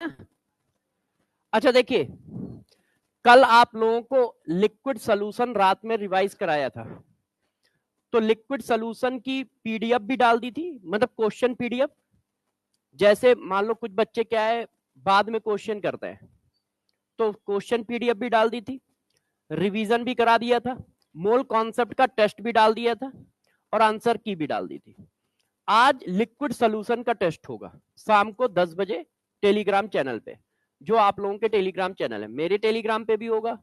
अच्छा देखिए, कल आप लोगों को लिक्विड सोल्यूशन रात में रिवाइज कराया था, तो लिक्विड सोल्यूशन की पीडीएफ भी डाल दी थी, मतलब क्वेश्चन पीडीएफ। जैसे मान लो कुछ बच्चे क्या है बाद में क्वेश्चन करते हैं, तो क्वेश्चन पीडीएफ भी डाल दी थी, रिवीजन भी करा दिया था, मोल कॉन्सेप्ट का टेस्ट भी डाल दिया था और आंसर की भी डाल दी थी। आज लिक्विड सोल्यूशन का टेस्ट होगा शाम को 10 बजे टेलीग्राम चैनल पे। जो आप लोगों के टेलीग्राम चैनल है, मेरे टेलीग्राम पे भी होगा,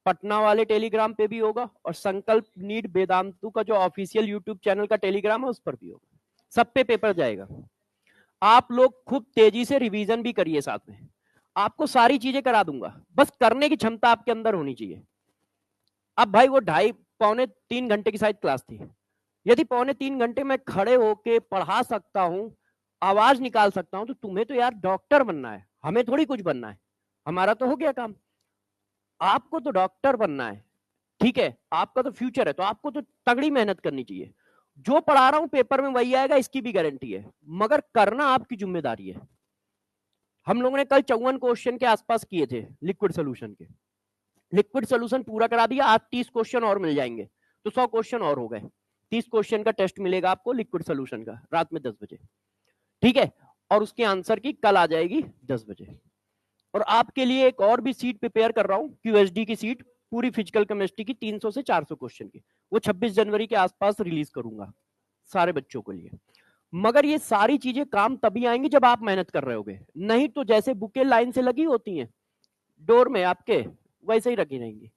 पटना वाले टेलीग्राम पे भी होगा, और संकल्प नीट वेदांतु का जो ऑफिशियल यूट्यूब चैनल का टेलीग्राम है उस पर भी होगा। सब पे पेपर जाएगा। आप लोग खूब तेजी से रिवीजन भी करिए, साथ में आपको सारी चीजें करा दूंगा, बस करने की क्षमता आपके अंदर होनी चाहिए। अब भाई वो 2.5 पौने 3 घंटे की शायद क्लास थी, यदि 2.5 पौने 3 घंटे में खड़े होके पढ़ा सकता हूं, आवाज निकाल सकता हूं, तो तुम्हें तो यार डॉक्टर बनना है, हमें थोड़ी कुछ बनना है। हमारा तो हो गया काम, आपको तो डॉक्टर बनना है। ठीक है, आपका तो फ्यूचर है, तो आपको तो तगड़ी मेहनत करनी चाहिए। जो पढ़ा रहा हूं पेपर में वही आएगा, इसकी भी गारंटी है, मगर करना आपकी जिम्मेदारी है। हम लोगों ने कल 54 क्वेश्चन के आसपास किए थे लिक्विड सोल्यूशन के, लिक्विड सोल्यूशन पूरा करा दिया। आज 30 क्वेश्चन और मिल जाएंगे, तो 100 क्वेश्चन और हो गए। 30 क्वेश्चन का टेस्ट मिलेगा आपको लिक्विड सोल्यूशन का रात में 10 बजे, ठीक है। और उसके आंसर की कल आ जाएगी 10 बजे। और आपके लिए एक और भी सीट प्रिपेयर कर रहा हूं, क्यूएसडी की सीट, पूरी फिजिकल केमिस्ट्री की 300 से 400 क्वेश्चन की, वो 26 जनवरी के आसपास रिलीज करूंगा सारे बच्चों के लिए। मगर ये सारी चीजें काम तभी आएंगी जब आप मेहनत कर रहे होगे, नहीं तो जैसे बुके लाइन से लगी होती हैं डोर में आपके, वैसे ही रखी रहेंगी।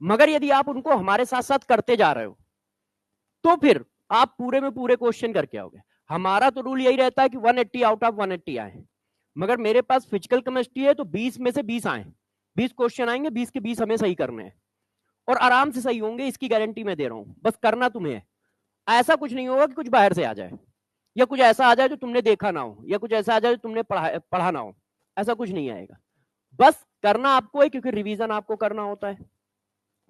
मगर यदि आप उनको हमारे साथ साथ करते जा रहे हो, तो फिर आप पूरे में पूरे क्वेश्चन करके आओगे। हमारा तो रूल यही रहता है कि 180 आउट ऑफ 180 आए, मगर मेरे पास फिजिकल केमिस्ट्री है तो 20 में से 20 आए, 20 क्वेश्चन आएंगे, 20 के 20 हमें सही करने हैं, और आराम से सही होंगे, इसकी गारंटी मैं दे रहा हूं। बस करना तुम्हें है। ऐसा कुछ नहीं होगा कि कुछ बाहर से आ जाए, या कुछ ऐसा आ जाए जो तुमने देखा ना हो, या कुछ ऐसा आ जाए जो तुमने पढ़ा ना हो, ऐसा कुछ नहीं आएगा। बस करना आपको है, क्योंकि रिवीजन आपको करना होता है,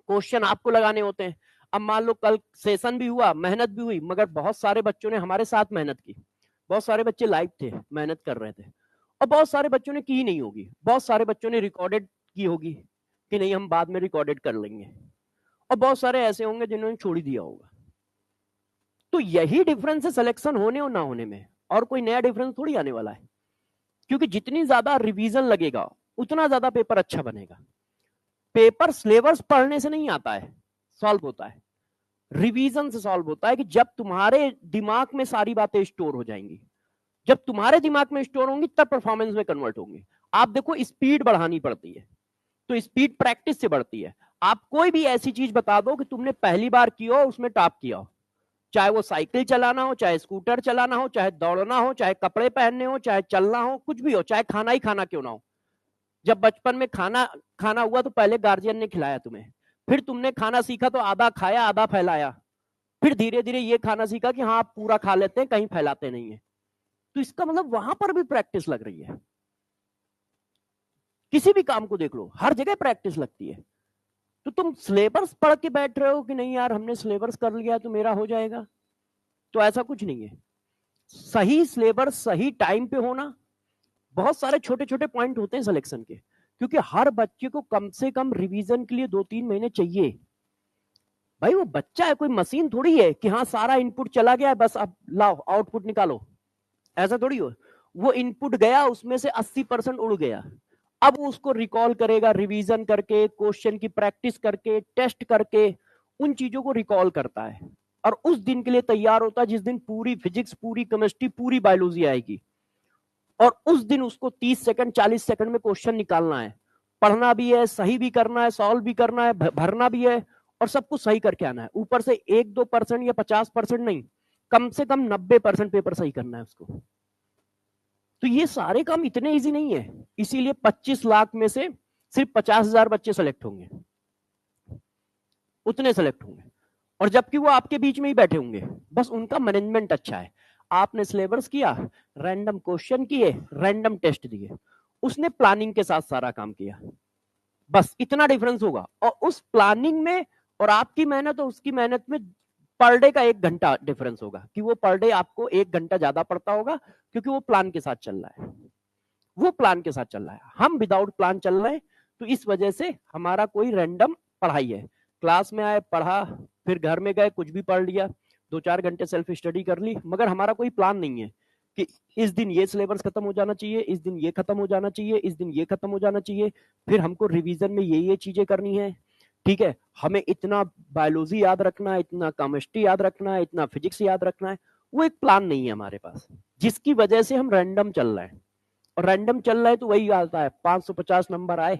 क्वेश्चन आपको लगाने होते हैं। अब मान लो कल सेशन भी हुआ, मेहनत भी हुई, मगर बहुत सारे बच्चों ने हमारे साथ मेहनत की, बहुत सारे बच्चे लाइव थे, मेहनत कर रहे थे, और बहुत सारे बच्चों ने की नहीं होगी, बहुत सारे बच्चों ने रिकॉर्डेड की होगी कि नहीं हम बाद में रिकॉर्डेड कर लेंगे, और बहुत सारे ऐसे होंगे जिन्होंने छोड़ ही दिया होगा। तो यही डिफरेंस है सिलेक्शन होने और ना होने में, और कोई नया डिफरेंस थोड़ी आने वाला है। क्योंकि जितनी ज्यादा रिवीजन लगेगा उतना ज्यादा पेपर अच्छा बनेगा। पेपर सिलेबस पढ़ने से नहीं आता है, सॉल्व होता है, रिवीजन से सॉल्व होता है। कि जब तुम्हारे दिमाग में सारी बातें स्टोर हो जाएंगी, जब तुम्हारे दिमाग में स्टोर होंगी, तब परफॉर्मेंस में कन्वर्ट होंगे। आप देखो, स्पीड बढ़ानी पड़ती है, तो स्पीड प्रैक्टिस से बढ़ती है। आप कोई भी ऐसी चीज बता दो कि तुमने पहली बार की हो, उसमें टॉप किया हो, चाहे वो साइकिल चलाना हो, चाहे स्कूटर चलाना हो, चाहे दौड़ना हो, चाहे कपड़े पहनने हो, चाहे चलना हो, कुछ भी हो, चाहे खाना ही खाना क्यों ना हो। जब बचपन में खाना खाना हुआ तो पहले गार्जियन ने खिलाया तुम्हें, फिर तुमने खाना सीखा तो आधा खाया आधा फैलाया, फिर धीरे धीरे ये खाना सीखा कि हाँ आप पूरा खा लेते हैं, कहीं फैलाते नहीं है। तो इसका मतलब वहां पर भी प्रैक्टिस लग रही है। किसी भी काम को देख लो, हर जगह प्रैक्टिस लगती है। तो तुम सिलेबस पढ़ के बैठ रहे हो कि नहीं यार हमने सिलेबस कर लिया तो मेरा हो जाएगा, तो ऐसा कुछ नहीं है। सही सिलेबस सही टाइम पे होना, बहुत सारे छोटे छोटे पॉइंट होते हैं सिलेक्शन के, क्योंकि हर बच्चे को कम से कम रिवीजन के लिए 2-3 महीने चाहिए। भाई वो बच्चा है, कोई मशीन थोड़ी है कि हाँ सारा इनपुट चला गया बस अब लाओ आउटपुट निकालो, ऐसा थोड़ी हो। वो इनपुट गया, उसमें से 80% उड़ गया, अब उसको रिकॉल करेगा, रिवीजन करके, क्वेश्चन की प्रैक्टिस करके, टेस्ट करके, उन चीजों को रिकॉल करता है, और उस दिन के लिए तैयार होता है जिस दिन पूरी फिजिक्स, पूरी केमिस्ट्री, पूरी बायोलॉजी आएगी। और उस दिन उसको 30 सेकंड 40 सेकंड में क्वेश्चन निकालना है, पढ़ना भी है, सही भी करना है, सॉल्व भी करना है, भरना भी है, और सब कुछ सही करके आना है। ऊपर से 1-2% या 50% नहीं, कम से कम 90% पेपर सही करना है उसको। तो ये सारे काम इतने इजी नहीं है, इसीलिए 25 लाख में से सिर्फ 50,000 बच्चे सेलेक्ट होंगे, उतने सेलेक्ट होंगे। और जबकि वो आपके बीच में ही बैठे होंगे, बस उनका मैनेजमेंट अच्छा है। आपने सिलेबस किया, रैंडम क्वेश्चन किए, रैंडम टेस्ट दिए, उसने प्लानिंग के साथ सारा काम किया, बस इतना डिफरेंस होगा। और उस प्लानिंग में और आपकी मेहनत और उसकी मेहनत में पर डे का 1 घंटा डिफरेंस होगा, कि वो पर डे आपको 1 घंटा ज्यादा पड़ता होगा, क्योंकि वो प्लान के साथ चल रहा है। वो प्लान के साथ चल रहा है, हम विदाउट प्लान चल रहे हैं। तो इस वजह से हमारा कोई रैंडम पढ़ाई है, क्लास में आए पढ़ा, फिर घर में गए कुछ भी पढ़ लिया, 2-4 घंटे सेल्फ स्टडी कर ली, मगर हमारा कोई प्लान नहीं है कि इस दिन ये सिलेबस खत्म हो जाना चाहिए, इस दिन ये खत्म हो जाना चाहिए, इस दिन ये खत्म हो जाना चाहिए, फिर हमको रिवीजन में ये चीजें करनी है। ठीक है, हमें इतना बायोलॉजी याद रखना है, इतना केमिस्ट्री याद रखना है, इतना फिजिक्स याद रखना है, वो एक प्लान नहीं है हमारे पास, जिसकी वजह से हम रैंडम चल रहे हैं। और रैंडम चल रहा है तो वही आता है, 550 नंबर आए,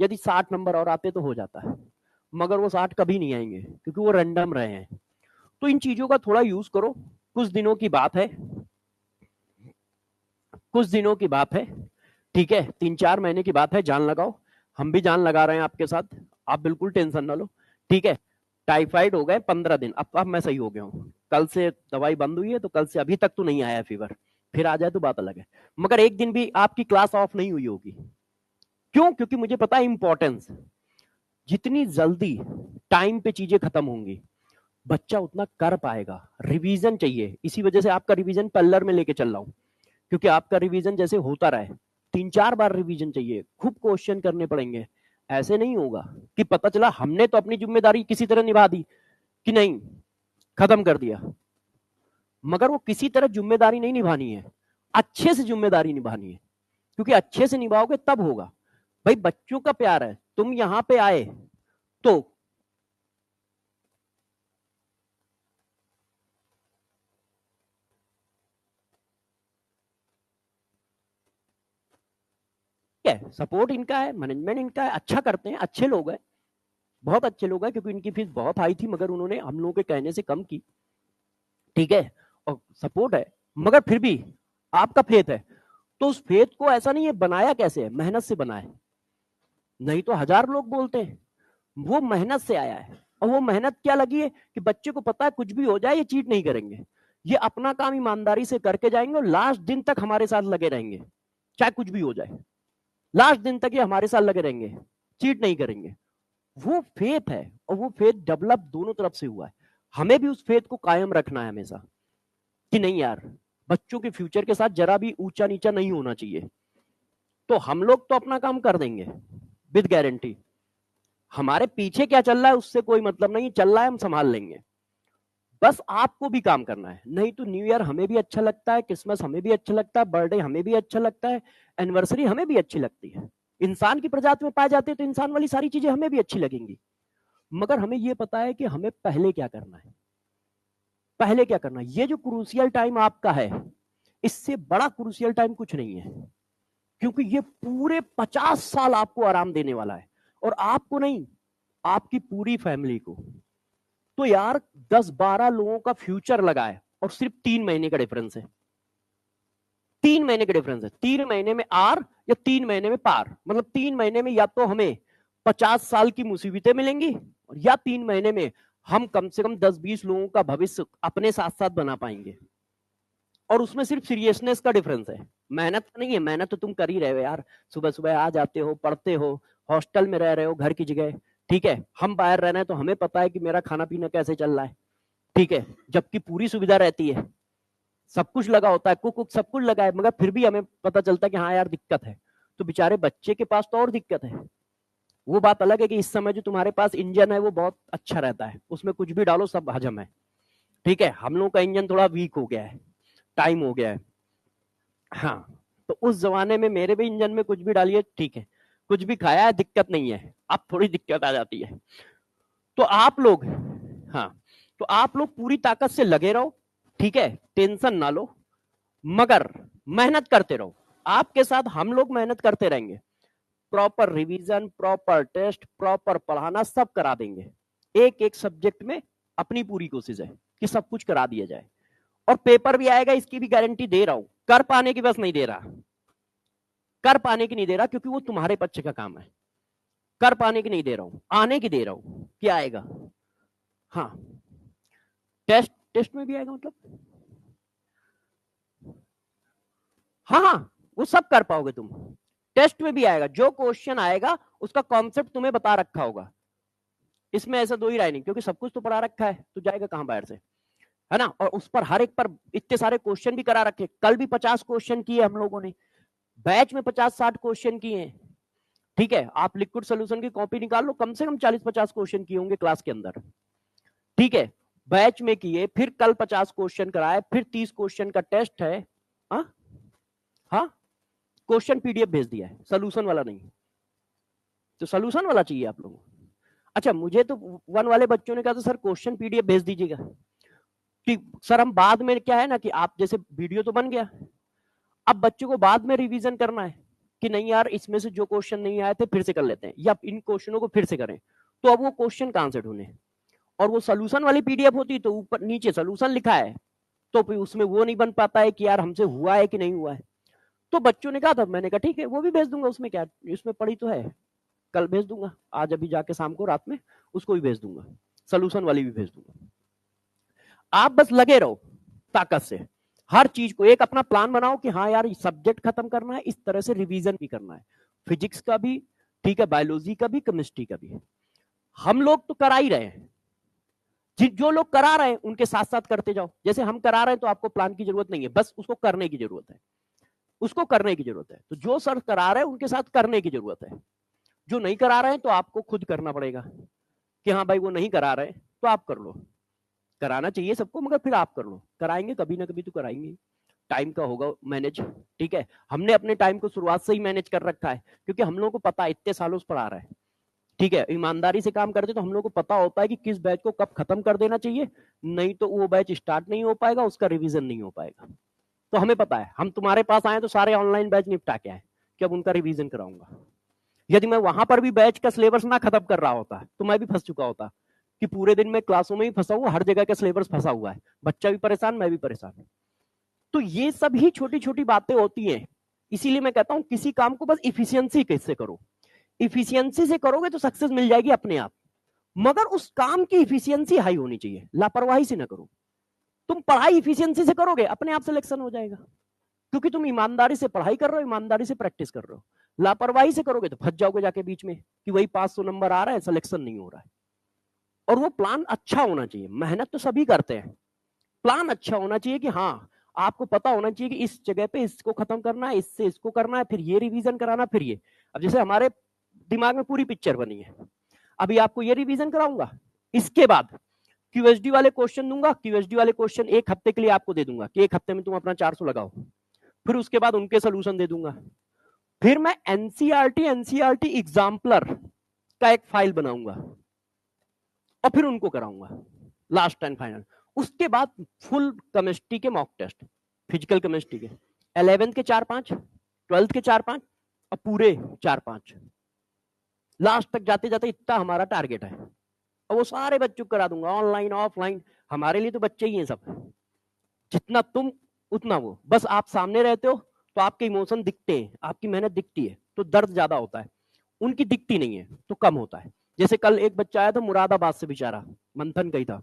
यदि 60 नंबर और आते तो हो जाता है, मगर वो 60 कभी नहीं आएंगे क्योंकि वो रैंडम रहे हैं। तो इन चीजों का थोड़ा यूज करो, कुछ दिनों की बात है, कुछ दिनों की बात है, ठीक है, 3-4 महीने की बात है, जान लगाओ, हम भी जान लगा रहे हैं आपके साथ, आप बिल्कुल टेंशन ना लो। ठीक है, टाइफाइड हो गए 15 दिन, अब मैं सही हो गया हूँ, कल से दवाई बंद हुई है, तो कल से अभी तक तो नहीं आया फीवर, फिर आ जाए तो बात अलग है, मगर एक दिन भी आपकी क्लास ऑफ नहीं हुई होगी। क्यों? क्योंकि मुझे पता है इंपॉर्टेंस, जितनी जल्दी टाइम पे चीजें खत्म होंगी बच्चा उतना कर पाएगा। रिवीजन चाहिए, इसी वजह से आपका रिवीजन पल्लर में लेके चल रहा हूं, क्योंकि आपका रिवीजन जैसे होता रहे, 3-4 बार रिवीजन चाहिए, खूब क्वेश्चन करने पड़ेंगे। ऐसे नहीं होगा कि पता चला हमने तो अपनी जिम्मेदारी किसी तरह निभा दी कि नहीं, खत्म कर दिया, मगर वो किसी तरह जिम्मेदारी नहीं निभानी है, अच्छे से जिम्मेदारी निभानी है, क्योंकि अच्छे से निभाओगे तब होगा। भाई बच्चों का प्यार है, तुम यहां पे आए तो है, सपोर्ट इनका है, मैनेजमेंट इनका है, अच्छा करते हैं, अच्छे लोग हैं, बहुत अच्छे लोग हैं, क्योंकि इनकी फीस बहुत हाई थी मगर उन्होंने हम लोगों के कहने से कम की। ठीक है, और सपोर्ट है, मगर फिर भी आपका फेथ है, तो उस फेथ को ऐसा नहीं है बनाया कैसे है, मेहनत से बना है। नहीं तो 1000 लोग बोलते हैं, वो मेहनत से आया है, और वो मेहनत क्या लगी है कि बच्चे को पता है कुछ भी हो जाए ये चीट नहीं करेंगे, ये अपना काम ईमानदारी से करके जाएंगे और लास्ट दिन तक हमारे साथ लगे रहेंगे, चाहे कुछ भी हो जाए, लास्ट दिन तक ये हमारे साथ लगे रहेंगे, चीट नहीं करेंगे। वो फेथ है, और वो फेथ डेवलप दोनों तरफ से हुआ है, हमें भी उस फेथ को कायम रखना है हमेशा, कि नहीं यार, बच्चों के फ्यूचर के साथ जरा भी ऊंचा नीचा नहीं होना चाहिए। तो हम लोग तो अपना काम कर देंगे विद गारंटी, हमारे पीछे क्या चल रहा है उससे कोई मतलब नहीं, चल रहा है हम संभाल लेंगे, बस आपको भी काम करना है। नहीं तो न्यू ईयर हमें भी अच्छा लगता है, क्रिसमस हमें भी अच्छा लगता है, बर्थडे हमें भी अच्छा लगता है, एनिवर्सरी हमें भी अच्छी लगती है, इंसान की प्रजाति में पाए जाते हैं तो इंसान वाली सारी चीजें हमें भी अच्छी लगेंगी, मगर हमें यह पता है कि हमें पहले क्या करना है, पहले क्या करना है। ये जो क्रूशियल टाइम आपका है, इससे बड़ा क्रूशियल टाइम कुछ नहीं है, क्योंकि ये पूरे 50 साल आपको आराम देने वाला है, और आपको नहीं, आपकी पूरी फैमिली को। तो यार 10-12 लोगों का फ्यूचर लगा है, और सिर्फ 3 महीने का डिफरेंस है, 3 महीने का डिफरेंस है, 3 महीने में आर या 3 महीने में पार, मतलब 3 महीने में या तो हमें 50 साल की मुसीबतें मिलेंगी, या 3 महीने में हम कम से कम 10-20 लोगों का भविष्य अपने साथ साथ बना पाएंगे। और उसमें सिर्फ सीरियसनेस का डिफरेंस है, मेहनत नहीं है, मेहनत तो तुम कर ही रहे हो यार, सुबह सुबह आ जाते हो, पढ़ते हो, हॉस्टल में रह रहे हो घर की जगह। ठीक है, हम बाहर रह रहे हैं तो हमें पता है कि मेरा खाना पीना कैसे चल रहा है। ठीक है, जबकि पूरी सुविधा रहती है, सब कुछ लगा होता है, कुक सब कुछ लगा है, मगर फिर भी हमें पता चलता है कि हाँ यार दिक्कत है। तो बेचारे बच्चे के पास तो और दिक्कत है। वो बात अलग है कि इस समय जो तुम्हारे पास इंजन है वो बहुत अच्छा रहता है, उसमें कुछ भी डालो सब हजम है। ठीक है, हम लोग का इंजन थोड़ा वीक हो गया है, टाइम हो गया है। हाँ, तो उस जमाने में मेरे भी इंजन में कुछ भी डालिए ठीक है, कुछ भी खाया है दिक्कत नहीं है, अब थोड़ी दिक्कत आ जाती है। तो आप लोग, हाँ, तो आप लोग पूरी ताकत से लगे रहो, ठीक है, टेंशन ना लो, मगर मेहनत करते रहो, आपके साथ हम लोग मेहनत करते रहेंगे, proper revision, proper test, proper पढ़ाना सब करा देंगे, एक एक सब्जेक्ट में अपनी पूरी कोशिश है कि सब कुछ करा दिया जाए। और पेपर भी आएगा, इसकी भी गारंटी दे रहा हूं, कर पाने की बस नहीं दे रहा, कर पाने की नहीं दे रहा, क्योंकि वो तुम्हारे पक्ष का काम है, कर पाने की नहीं दे रहा हूं, आने की दे रहा हूं कि आएगा। हाँ, टेस्ट टेस्ट में भी आएगा मतलब, हाँ हाँ, वो सब कर पाओगे तुम, टेस्ट में भी आएगा, जो क्वेश्चन आएगा उसका कॉन्सेप्ट तुम्हें बता रखा होगा, इसमें ऐसा दो ही राय नहीं, क्योंकि सब कुछ तो पढ़ा रखा है, तो जाएगा कहां बाहर से, है ना। और उस पर हर एक पर इतने सारे क्वेश्चन भी करा रखे, कल भी 50 क्वेश्चन किए हम लोगों ने, बैच में 50-60 क्वेश्चन किए हैं, ठीक है, आप लिक्विड सोल्यूशन की कॉपी निकाल लो, कम से कम 40-50 क्वेश्चन किए होंगे क्लास के अंदर, ठीक है, बैच में किए, फिर कल 50 क्वेश्चन कराए, फिर 30 क्वेश्चन का टेस्ट है, हाँ क्वेश्चन पीडीएफ भेज दिया है, सोल्यूशन वाला नहीं, तो सोल्यूशन वाला चाहिए आप लोगों को। अच्छा, मुझे तो 1 वाले बच्चों ने कहा था सर क्वेश्चन पीडीएफ भेज दीजिएगा, ठीक सर, हम बाद में क्या है ना कि आप जैसे वीडियो तो बन गया, अब बच्चों को बाद में रिवीजन करना है कि नहीं यार इसमें से जो क्वेश्चन नहीं आए थे फिर से कर लेते हैं, या इन क्वेश्चनों को फिर से करें, तो अब वो क्वेश्चन कहां से ढूंढे, और वो सोल्यूशन वाली पीडीएफ होती तो ऊपर नीचे सोल्यूशन लिखा है, तो फिर उसमें वो नहीं बन पाता है कि यार हमसे हुआ है कि नहीं हुआ है। तो बच्चों ने कहा था, मैंने कहा ठीक है वो भी भेज दूंगा, उसमें क्या, इसमें पड़ी तो है, कल भेज दूंगा, आज अभी जाके शाम को रात में उसको भी भेज दूंगा, सोल्यूशन वाली भी भेज दूंगा। आप बस लगे रहो ताकत से, हर चीज को एक अपना प्लान बनाओ कि हाँ यार सब्जेक्ट खत्म करना है, इस तरह से रिवीजन भी करना है, फिजिक्स का भी, ठीक है, बायोलॉजी का भी, केमिस्ट्री का भी। हम लोग तो करा ही रहे हैं, जो लोग करा रहे हैं उनके साथ साथ करते जाओ, जैसे हम करा रहे हैं तो आपको प्लान की जरूरत नहीं है, बस उसको करने की जरूरत है, उसको करने की जरूरत है। तो जो सर करा रहे हैं उनके साथ करने की जरूरत है, जो नहीं करा रहे हैं तो आपको खुद करना पड़ेगा कि हाँ भाई वो नहीं करा रहे तो आप कर लो, कराना चाहिए सबको मगर फिर आप कर लो, कराएंगे कभी ना कभी तो कराएंगे, टाइम का होगा मैनेज, ठीक है, हमने अपने टाइम को शुरुआत से ही मैनेज कर रखा है, क्योंकि हम लोगों को पता है इतने सालों से पढ़ा रहा है, ठीक है, ईमानदारी से काम करते तो हम लोग को पता होता है कि किस बैच को कब खत्म कर देना चाहिए, नहीं तो वो बैच स्टार्ट नहीं हो पाएगा, उसका रिवीजन नहीं हो पाएगा। तो हमें पता है, हम तुम्हारे पास आए तो सारे ऑनलाइन बैच निपटा के आए कि अब उनका रिवीजन कराऊंगा। यदि मैं वहां पर भी बैच का सिलेबस ना खत्म कर रहा होता तो मैं भी फंस चुका होता कि पूरे दिन में क्लासों में ही फंसा हुआ, हर जगह का सिलेबस फंसा हुआ है, बच्चा भी परेशान, मैं भी परेशान। तो ये सब ही छोटी छोटी बातें होती हैं, इसीलिए मैं कहता हूं किसी काम को बस इफिशियंसी कैसे करो, इफिशियंसी से करोगे तो सक्सेस मिल जाएगी अपने आप, मगर उस काम की इफिशियंसी हाई होनी चाहिए, लापरवाही से ना करो। तुम पढ़ाई इफिशियंसी से करोगे अपने आप सिलेक्शन हो जाएगा, क्योंकि तुम ईमानदारी से पढ़ाई कर रहे हो, ईमानदारी से प्रैक्टिस कर रहे हो। लापरवाही से करोगे तो फंस जाओगे जाके बीच में कि वही 500 नंबर आ रहा है, सिलेक्शन नहीं हो रहा है। और वो प्लान अच्छा होना चाहिए, मेहनत तो सभी करते हैं, प्लान अच्छा होना चाहिए कि हाँ आपको पता होना चाहिए कि इस जगह पे इसको खत्म करना है, इससे इसको करना है, फिर ये रिवीजन कराना, फिर ये। अब जैसे हमारे दिमाग में पूरी पिक्चर बनी है, अभी आपको ये रिवीजन कराऊंगा, इसके बाद क्यूएसडी वाले क्वेश्चन दूंगा, क्यूएसडी वाले क्वेश्चन एक हफ्ते के लिए आपको दे दूंगा कि एक हफ्ते में तुम अपना 400 लगाओ, फिर उसके बाद उनके सोल्यूशन दे दूंगा, फिर मैं एनसीईआरटी एग्जाम्पलर का एक फाइल बनाऊंगा और फिर उनको कराऊंगा लास्ट एंड फाइनल। उसके बाद फुल केमिस्ट्री के मॉक टेस्ट, फिजिकल केमिस्ट्री के 11th के 4-5, 12th के 4-5 और पूरे 4-5, लास्ट तक जाते जाते इतना हमारा टारगेट है। और वो सारे बच्चों को करा दूंगा, ऑनलाइन ऑफलाइन, हमारे लिए तो बच्चे ही हैं सब, जितना तुम उतना वो, बस आप सामने रहते हो तो आपके इमोशन दिखते हैं, आपकी मेहनत दिखती है तो दर्द ज्यादा होता है, उनकी दिखती नहीं है तो कम होता है। जैसे कल एक बच्चा आया था मुरादाबाद से, बेचारा मंथन का ही था,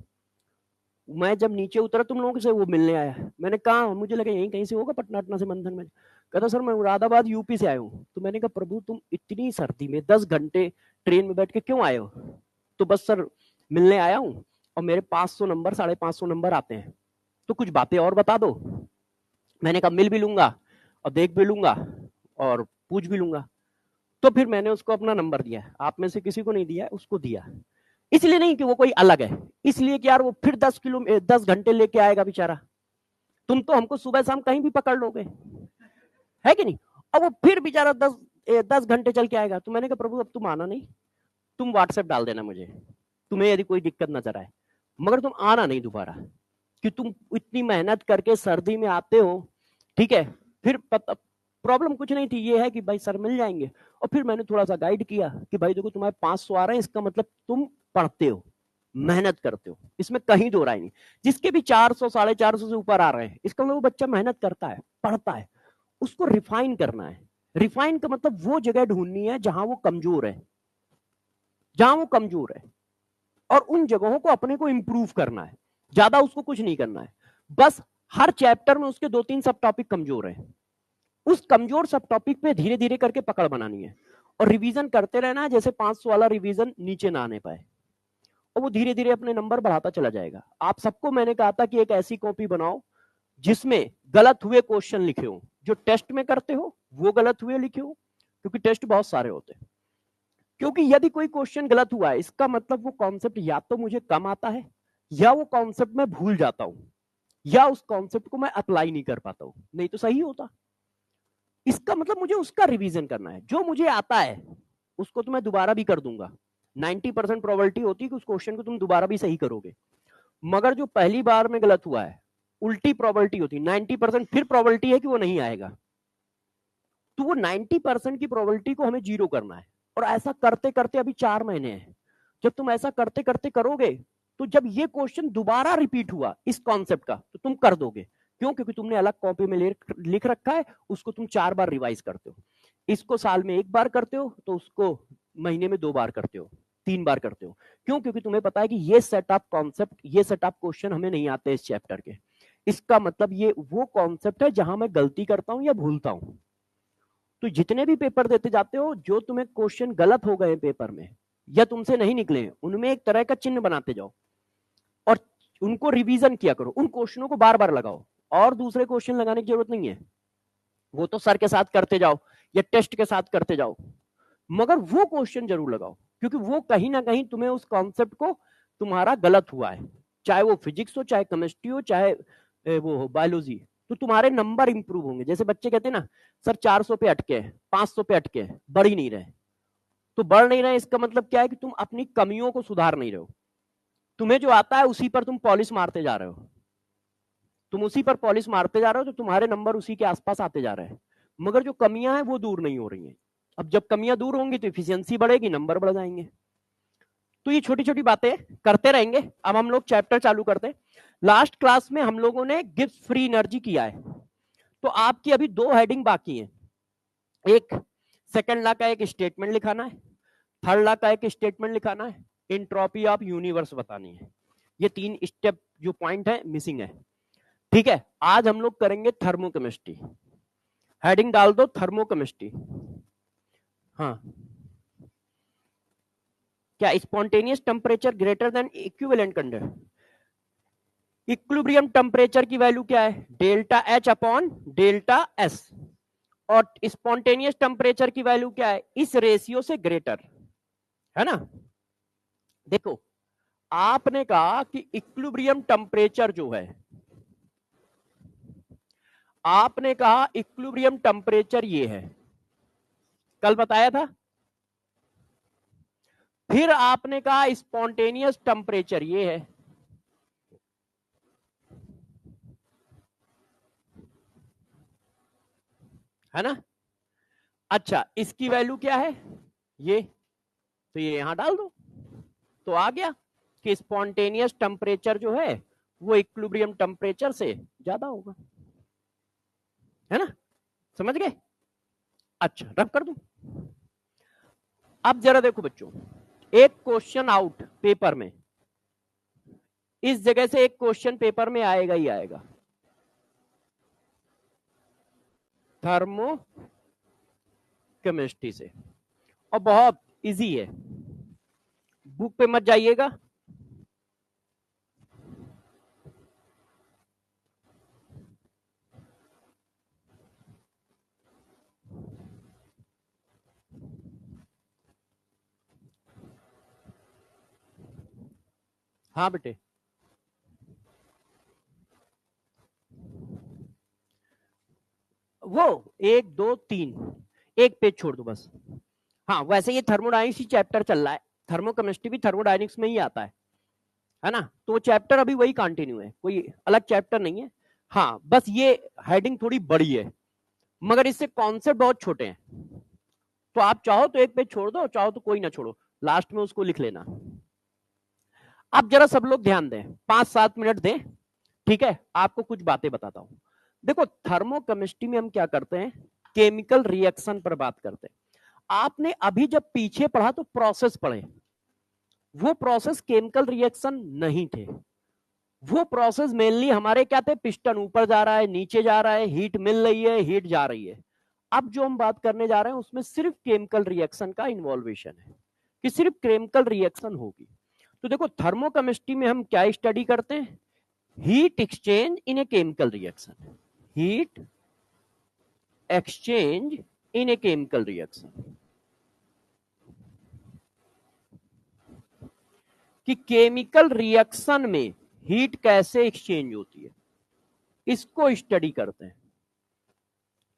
मैं जब नीचे उतरा तुम लोगों से वो मिलने आया, मैंने कहा मुझे लगा यहीं कहीं से होगा, पटना अटना से मंथन में, कहता सर मैं मुरादाबाद यूपी से आया हूँ। तो मैंने कहा प्रभु तुम इतनी सर्दी में 10 घंटे ट्रेन में बैठ के क्यों आए हो? तो बस सर मिलने आया हूँ और मेरे 500 नंबर 550 नंबर आते हैं, तो कुछ बातें और बता दो। मैंने कहा मिल भी लूंगा और देख भी लूंगा और पूछ भी लूंगा। तो फिर मैंने उसको अपना नंबर दिया, आप में से किसी को नहीं दिया, उसको दिया, इसलिए नहीं कि वो कोई अलग है, इसलिए कि यार वो फिर 10 घंटे लेके आएगा बेचारा, तुम तो हमको सुबह शाम कहीं भी पकड़ लोगे, है कि नहीं? और वो फिर बेचारा 10 घंटे चल के आएगा। तो मैंने कहा प्रभु अब तुम आना नहीं, तुम व्हाट्सएप डाल देना मुझे, तुम्हें यदि कोई दिक्कत नजर आए, मगर तुम आना नहीं दोबारा, कि तुम इतनी मेहनत करके सर्दी में आते हो, ठीक है। फिर प्रॉब्लम कुछ नहीं थी, ये है कि भाई सर मिल जाएंगे, और फिर मैंने थोड़ा सा गाइड किया कि भाई देखो तुम्हारे 500 आ रहे हैं, इसका मतलब तुम पढ़ते हो, मेहनत करते हो, इसमें कहीं दो राय नहीं। जिसके भी 400 450 से ऊपर आ रहे हैं, इसका मतलब वो बच्चा मेहनत करता है, पढ़ता है, उसको रिफाइन करना है। रिफाइन का मतलब वो जगह ढूंढनी है जहां वो कमजोर है, जहां वो कमजोर है, और उन जगहों को अपने को इंप्रूव करना है, ज्यादा उसको कुछ नहीं करना है। बस हर चैप्टर में उसके 2-3 सब टॉपिक कमजोर है, उस कमजोर सब टॉपिक पे धीरे धीरे करके पकड़ बनानी है और रिवीजन करते रहना है, जैसे 500 वाला रिवीजन नीचे ना आने पाए, और वो धीरे धीरे अपने नंबर बढ़ाता चला जाएगा। आप सबको मैंने कहा था कि एक ऐसी कॉपी बनाओ जिसमें गलत हुए क्वेश्चन लिखे हो, जो टेस्ट में करते हो वो गलत हुए लिखे हो, क्योंकि टेस्ट बहुत सारे होते हैं। क्योंकि यदि कोई क्वेश्चन गलत हुआ है, इसका मतलब वो कॉन्सेप्ट या तो मुझे कम आता है, या वो कॉन्सेप्ट मैं भूल जाता हूं, या उस कॉन्सेप्ट को मैं अप्लाई नहीं कर पाता हूं, नहीं तो सही होता। इसका मतलब मुझे उसका रिवीजन करना है। जो मुझे आता है उसको तो मैं दोबारा भी कर दूंगा, 90% प्रोबेबिलिटी होती है कि उस क्वेश्चन को तुम दोबारा भी सही करोगे। मगर जो पहली बार में गलत हुआ है, उल्टी प्रोबेबिलिटी होती है, 90% फिर प्रोबेबिलिटी है कि वो नहीं आएगा। तो वो 90% की प्रोबेबिलिटी को हमें जीरो करना है। और ऐसा करते करते अभी 4 महीने हैं, जब तुम ऐसा करते करते करोगे, तो जब ये क्वेश्चन दोबारा रिपीट हुआ इस कॉन्सेप्ट का, तो तुम कर दोगे। क्यों? क्योंकि तुमने अलग कॉपी में लिख रखा है, उसको तुम 4 बार रिवाइज करते हो। इसको साल में 1 बार करते हो, तो उसको महीने में 2 बार करते हो, 3 बार करते हो। क्यों? क्योंकि तुम्हें पता है कि ये सेट ऑफ कॉन्सेप्ट, ये सेट ऑफ क्वेश्चन हमें नहीं आते इस चैप्टर के। इसका मतलब ये वो कॉन्सेप्ट है जहां मैं गलती करता हूं या भूलता हूं। तो जितने भी पेपर देते जाते हो, जो तुम्हें क्वेश्चन गलत हो गए पेपर में या तुमसे नहीं निकले, उनमें एक तरह का चिन्ह बनाते जाओ और उनको रिवीजन किया करो। उन क्वेश्चनों को बार बार लगाओ, और दूसरे क्वेश्चन लगाने की जरूरत नहीं है। वो तो सर के साथ करते जाओ या टेस्ट के साथ करते जाओ, मगर वो क्वेश्चन जरूर लगाओ, क्योंकि वो कहीं ना कहीं तुम्हें उस कॉन्सेप्ट को, तुम्हारा गलत हुआ है, चाहे वो फिजिक्स हो, चाहे केमिस्ट्री हो, चाहे वो हो बायोलॉजी, तो तुम्हारे नंबर इंप्रूव होंगे। जैसे बच्चे कहते हैं ना, सर 400 पे अटके, 500 पे अटके, बढ़ ही नहीं रहे। तो बढ़ नहीं रहे, इसका मतलब क्या है कि तुम अपनी कमियों को सुधार नहीं रहे हो। तुम्हें जो आता है उसी पर तुम पॉलिश मारते जा रहे हो, तुम उसी पर पॉलिश मारते जा रहे हो, तो तुम्हारे नंबर उसी के आसपास आते जा रहे हैं, मगर जो कमियां हैं वो दूर नहीं हो रही हैं। अब जब कमियां दूर होंगी तो इफिशियंसी बढ़ेगी, नंबर बढ़ जाएंगे। तो ये छोटी छोटी बातें करते रहेंगे। अब हम लोग चैप्टर चालू करते हैं। लास्ट क्लास में हम लोगों ने गिब्स फ्री एनर्जी किया है, तो आपकी अभी 2 हेडिंग बाकी है। एक सेकंड लॉ का एक स्टेटमेंट लिखाना है, थर्ड लॉ का एक स्टेटमेंट लिखाना है, एंट्रोपी ऑफ यूनिवर्स बतानी है। ये 3 स्टेप जो पॉइंट है मिसिंग है। ठीक है, आज हम लोग करेंगे थर्मोकेमिस्ट्री। हेडिंग डाल दो थर्मोकेमिस्ट्री। हाँ, क्या spontaneous temperature greater than equivalent condition. Equilibrium temperature की वैल्यू क्या है? Delta H upon delta S. और स्पॉन्टेनियस टेम्परेचर की वैल्यू क्या है? इस रेशियो से ग्रेटर, है ना। देखो, आपने कहा कि इक्विलिब्रियम टेम्परेचर जो है, आपने कहा इक्विलिब्रियम टेम्परेचर ये है, कल बताया था। फिर आपने कहा स्पॉन्टेनियस टेम्परेचर ये है, है ना। अच्छा, इसकी वैल्यू क्या है? ये, तो ये यहां डाल दो, तो आ गया कि स्पॉन्टेनियस टेम्परेचर जो है वो इक्विलिब्रियम टेम्परेचर से ज्यादा होगा, है ना। समझ गए? अच्छा, रब कर दूं। अब जरा देखो बच्चों, एक क्वेश्चन आउट पेपर में, इस जगह से एक क्वेश्चन पेपर में आएगा ही आएगा, थर्मो केमिस्ट्री से, और बहुत इजी है। बुक पे मत जाइएगा, हाँ बेटे, वो 1 2 3 एक पेज छोड़ दो बस। हाँ, वैसे ये थर्मोडाइनिक्स ही चैप्टर चल रहा है, थर्मोकेमिस्ट्री भी थर्मोडाइनिक्स में ही आता है ना। तो वो चैप्टर अभी वही कंटिन्यू है, कोई अलग चैप्टर नहीं है। हाँ, बस ये हेडिंग थोड़ी बड़ी है, मगर इससे कॉन्सेप्ट बहुत छोटे हैं। तो आप चाहो तो एक पेज छोड़ दो, चाहो तो कोई ना छोड़ो, लास्ट में उसको लिख लेना। अब जरा सब लोग ध्यान दें, 5-7 मिनट दें, ठीक है। आपको कुछ बातें बताता हूं। देखो, थर्मोकेमिस्ट्री में हम क्या करते हैं, केमिकल रिएक्शन पर बात करते हैं। आपने अभी जब पीछे पढ़ा तो प्रोसेस पढ़े, वो प्रोसेस केमिकल रिएक्शन नहीं थे। वो प्रोसेस मेनली हमारे क्या थे, पिस्टन ऊपर जा रहा है, नीचे जा रहा है, हीट मिल रही है, हीट जा रही है। अब जो हम बात करने जा रहे हैं उसमें सिर्फ केमिकल रिएक्शन का इन्वॉल्वेशन है, कि सिर्फ केमिकल रिएक्शन होगी। तो देखो, थर्मोकेमिस्ट्री में हम क्या स्टडी करते हैं, heat exchange in a chemical reaction, heat exchange in a chemical reaction, कि केमिकल रिएक्शन में हीट कैसे एक्सचेंज होती है, इसको स्टडी करते हैं।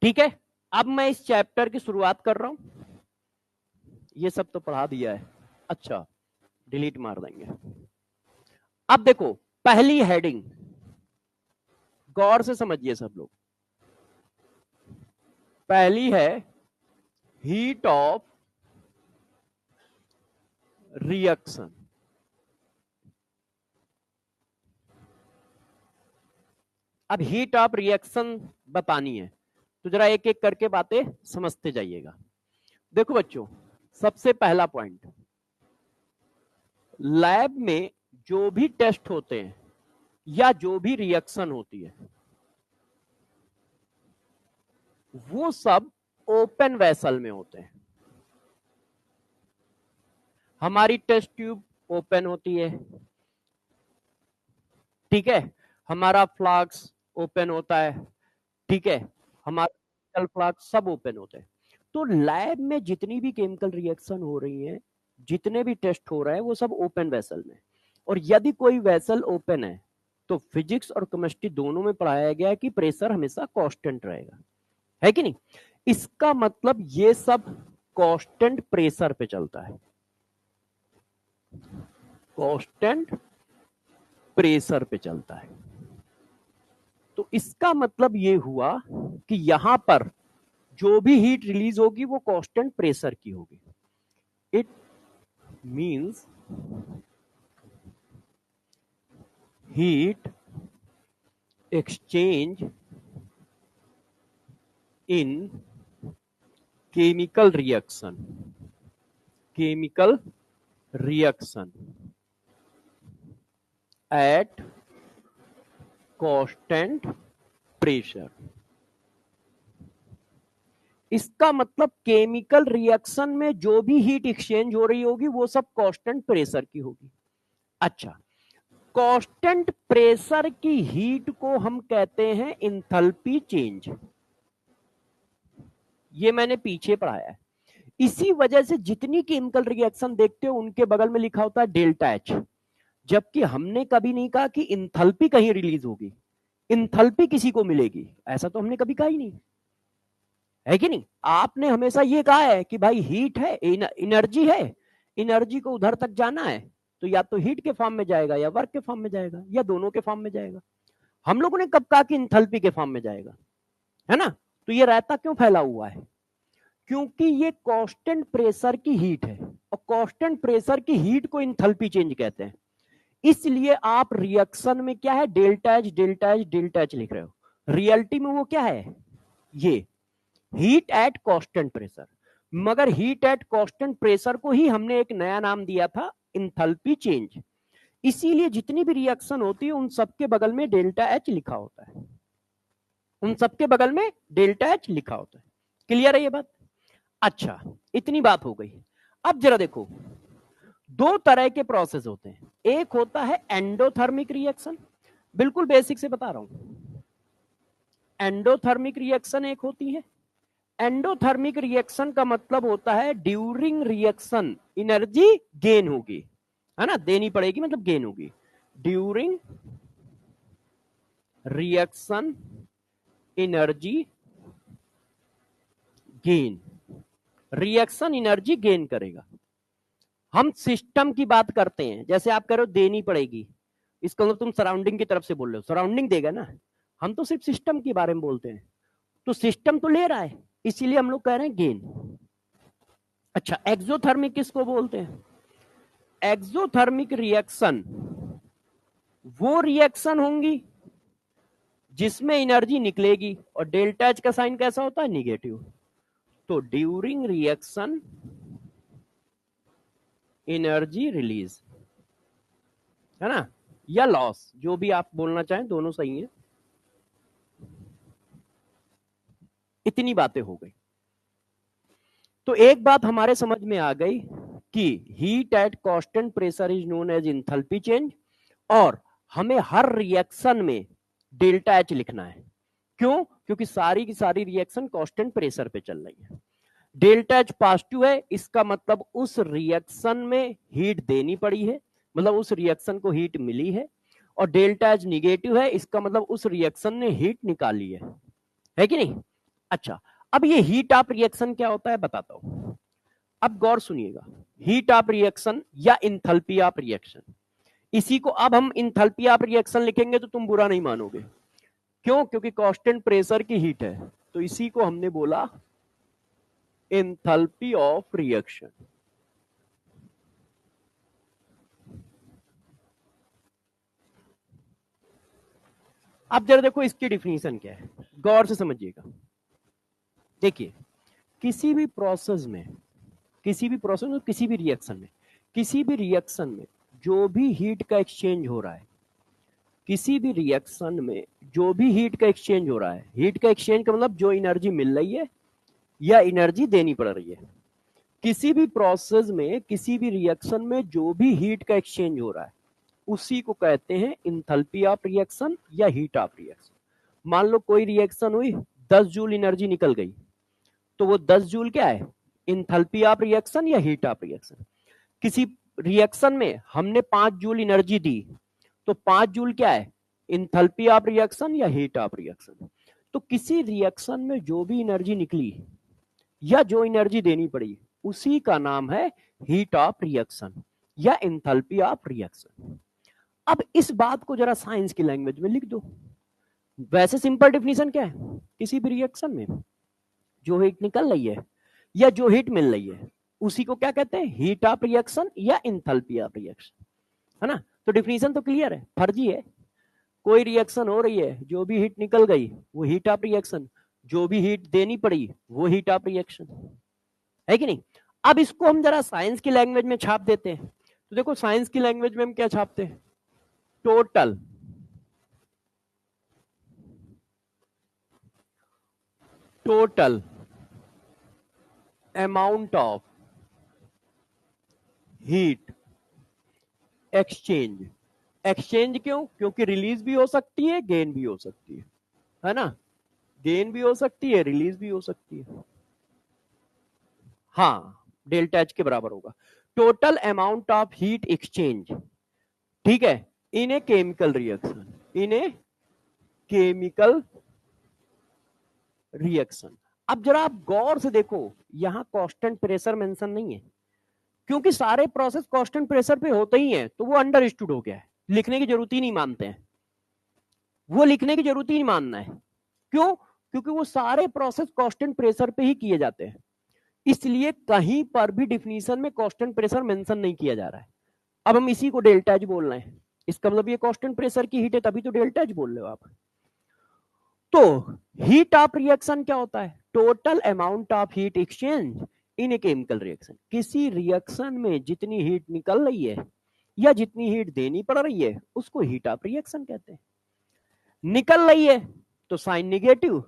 ठीक है, अब मैं इस चैप्टर की शुरुआत कर रहा हूं। ये सब तो पढ़ा दिया है, अच्छा डिलीट मार देंगे। अब देखो पहली हेडिंग गौर से समझिए सब लोग, पहली है हीट ऑफ रिएक्शन। अब हीट ऑफ रिएक्शन बतानी है तो जरा एक एक करके बातें समझते जाइएगा। देखो बच्चों, सबसे पहला पॉइंट, लैब में जो भी टेस्ट होते हैं या जो भी रिएक्शन होती है वो सब ओपन वेसल में होते हैं। हमारी टेस्ट ट्यूब ओपन होती है, ठीक है, हमारा फ्लास्क ओपन होता है, ठीक है, हमारा फ्लास्क सब ओपन होते हैं। तो लैब में जितनी भी केमिकल रिएक्शन हो रही है, जितने भी टेस्ट हो रहे हैं वो सब ओपन वेसल में। और यदि कोई वेसल ओपन है तो फिजिक्स और केमिस्ट्री दोनों में पढ़ाया गया है कि प्रेशर हमेशा कांस्टेंट रहेगा, है कि नहीं। इसका मतलब ये सब कांस्टेंट प्रेशर पे चलता है, कांस्टेंट प्रेशर पे चलता है। तो इसका मतलब ये हुआ कि यहां पर जो भी हीट रिलीज होगी वो कांस्टेंट प्रेशर की होगी। It means heat exchange in chemical reaction, chemical reaction at constant pressure. इसका मतलब केमिकल रिएक्शन में जो भी हीट एक्सचेंज हो रही होगी वो सब कांस्टेंट प्रेशर की होगी। अच्छा, कांस्टेंट प्रेशर की हीट को हम कहते हैं इंथैल्पी चेंज, ये मैंने पीछे पढ़ाया है। इसी वजह से जितनी केमिकल रिएक्शन देखते हो उनके बगल में लिखा होता है डेल्टा एच, जबकि हमने कभी नहीं कहा कि इंथैल्पी कहीं रिलीज होगी, इंथैल्पी किसी को मिलेगी, ऐसा तो हमने कभी कहा ही नहीं, है कि नहीं। आपने हमेशा ये कहा है कि भाई हीट है, एनर्जी है, एनर्जी को उधर तक जाना है तो या तो हीट के फॉर्म में जाएगा या वर्क के फॉर्म में जाएगा या दोनों के फॉर्म में जाएगा। हम लोगों ने कब कहा कि इंथैल्पी के फॉर्म में जाएगा, है ना। तो ये रहता क्यों फैला हुआ है, क्योंकि ये कांस्टेंट प्रेशर की हीट है और कांस्टेंट प्रेशर की हीट को इंथैल्पी चेंज कहते हैं। इसलिए आप रिएक्शन में क्या है delta H delta H delta H लिख रहे हो, रियलिटी में वो क्या है, ये हीट एट कांस्टेंट प्रेशर। मगर हीट एट कांस्टेंट प्रेशर को ही हमने एक नया नाम दिया था इंथैल्पी चेंज। इसीलिए जितनी भी रिएक्शन होती है उन सबके बगल में डेल्टा एच लिखा होता है, उन सबके बगल में डेल्टा एच लिखा होता है। क्लियर है ये बात। अच्छा, इतनी बात हो गई। अब जरा देखो, दो तरह के प्रोसेस होते हैं, एक होता है एंडोथर्मिक रिएक्शन, बिल्कुल बेसिक से बता रहा हूं। एंडोथर्मिक रिएक्शन एक होती है, एंडोथर्मिक रिएक्शन का मतलब होता है ड्यूरिंग रिएक्शन एनर्जी गेन होगी, है ना, देनी पड़ेगी मतलब गेन होगी। During reaction energy gain, reaction energy gain करेगा। हम सिस्टम की बात करते हैं, जैसे आप कह रहे हो देनी पड़ेगी, इसका मतलब तुम सराउंडिंग की तरफ से बोल रहे हो, सराउंडिंग देगा ना, हम तो सिर्फ सिस्टम के बारे में बोलते हैं, तो सिस्टम तो ले रहा है इसीलिए हम लोग कह रहे हैं गेन। अच्छा, एक्सोथर्मिक किसको बोलते हैं, एक्सोथर्मिक रिएक्शन वो रिएक्शन होंगी जिसमें एनर्जी निकलेगी और डेल्टा एच का साइन कैसा होता है, निगेटिव। तो ड्यूरिंग रिएक्शन एनर्जी रिलीज, है ना, या लॉस, जो भी आप बोलना चाहें दोनों सही है। इतनी बातें हो गई। तो एक बात हमारे समझ में आ गई कि heat at constant pressure is known as enthalpy change, और हमें हर रिएक्शन में डेल्टा एच लिखना है। क्यों? क्योंकि सारी की सारी रिएक्शन कांस्टेंट प्रेशर पे चल रही है। डेल्टा एच पॉजिटिव है, इसका मतलब उस रिएक्शन में हीट देनी पड़ी है, मतलब उस रिएक्शन को हीट मिली है। और डेल्टा एच निगेटिव है, इसका मतलब उस रिएक्शन ने हीट निकाली है कि नहीं? अच्छा, अब ये हीट ऑफ रिएक्शन क्या होता है बताता हूं। अब गौर सुनिएगा, हीट ऑफ रिएक्शन या इंथैल्पी ऑफ रिएक्शन, इसी को अब हम इंथैल्पी ऑफ रिएक्शन लिखेंगे तो तुम बुरा नहीं मानोगे। क्यों? क्योंकि कांस्टेंट प्रेशर की हीट है, तो इसी को हमने बोला एंथैल्पी ऑफ रिएक्शन। अब जरा देखो इसकी डिफिनीशन क्या है, गौर से समझिएगा। देखिए, किसी भी प्रोसेस में, किसी भी प्रोसेस में, किसी भी रिएक्शन में, किसी भी रिएक्शन में जो भी हीट का एक्सचेंज हो रहा है, किसी भी रिएक्शन में जो भी हीट का एक्सचेंज हो रहा है, हीट का एक्सचेंज का मतलब जो एनर्जी मिल रही है या एनर्जी देनी पड़ रही है, किसी भी प्रोसेस में, किसी भी रिएक्शन में जो भी हीट का एक्सचेंज हो रहा है, उसी को कहते हैं इंथैल्पी ऑफ रिएक्शन या हीट ऑफ रिएक्शन। मान लो कोई रिएक्शन हुई, 10 जूल एनर्जी निकल गई, तो वो 10 जूल क्या है? इंथैल्पी ऑफ रिएक्शन या हीट ऑफ रिएक्शन। किसी रिएक्शन में हमने 5 जूल एनर्जी दी, तो 5 जूल क्या है? इंथैल्पी ऑफ रिएक्शन या हीट ऑफ रिएक्शन। तो किसी रिएक्शन में जो भी एनर्जी निकली या जो एनर्जी देनी पड़ी, उसी का नाम है हीट ऑफ रिएक्शन या इंथैल्पी ऑफ रिएक्शन। अब इस बात को जरा साइंस की लैंग्वेज में लिख दो। वैसे सिंपल डिफिनीशन क्या है, किसी भी रिएक्शन में जो हीट निकल रही है या जो हीट मिल रही है, उसी को क्या कहते हैं? हीट ऑफ रिएक्शन या इंथैल्पी ऑफ रिएक्शन, है ना? तो डिफिनीशन तो क्लियर है, फर्जी है। कोई रिएक्शन हो रही है, जो भी हीट निकल गई वो हीट ऑफ रिएक्शन, जो भी हीट देनी पड़ी वो हीट ऑफ रिएक्शन, है कि नहीं? अब इसको हम जरा साइंस की लैंग्वेज में छाप देते हैं। तो देखो साइंस की लैंग्वेज में हम क्या छापते हैं? Total amount of heat exchange. Exchange क्यों? क्योंकि रिलीज भी हो सकती है, गेन भी हो सकती है ना? गेन भी हो सकती है, रिलीज भी हो सकती है। हाँ, डेल्टा एच के बराबर होगा total amount of heat exchange, ठीक है, in a chemical reaction, in a chemical reaction. अब जरा आप गौर से देखो, यहां कांस्टेंट प्रेशर मेंशन नहीं है, क्योंकि सारे प्रोसेस कांस्टेंट प्रेशर पे होते ही हैं, तो वो अंडरस्टूड हो गया है, लिखने की जरूरत ही नहीं मानते हैं, वो लिखने की जरूरत ही नहीं मानना है। क्यों? क्योंकि वो सारे प्रोसेस कांस्टेंट प्रेशर पे ही किए जाते हैं, इसलिए कहीं पर भी डिफिनीशन में कांस्टेंट प्रेशर मेंशन नहीं किया जा रहा है। अब हम इसी को डेल्टा एच बोल रहे हैं, इसका मतलब ये कांस्टेंट प्रेशर की हीट है, तभी तो डेल्टा एच बोल रहे हो आप। तो हीट ऑफ रिएक्शन क्या होता है? Total amount of heat exchange in a chemical reaction. किसी रिएक्शन में जितनी हीट निकल रही है या जितनी हीट देनी पड़ रही है, उसको हीट ऑफ रिएक्शन कहते हैं। निकल रही है तो साइन निगेटिव,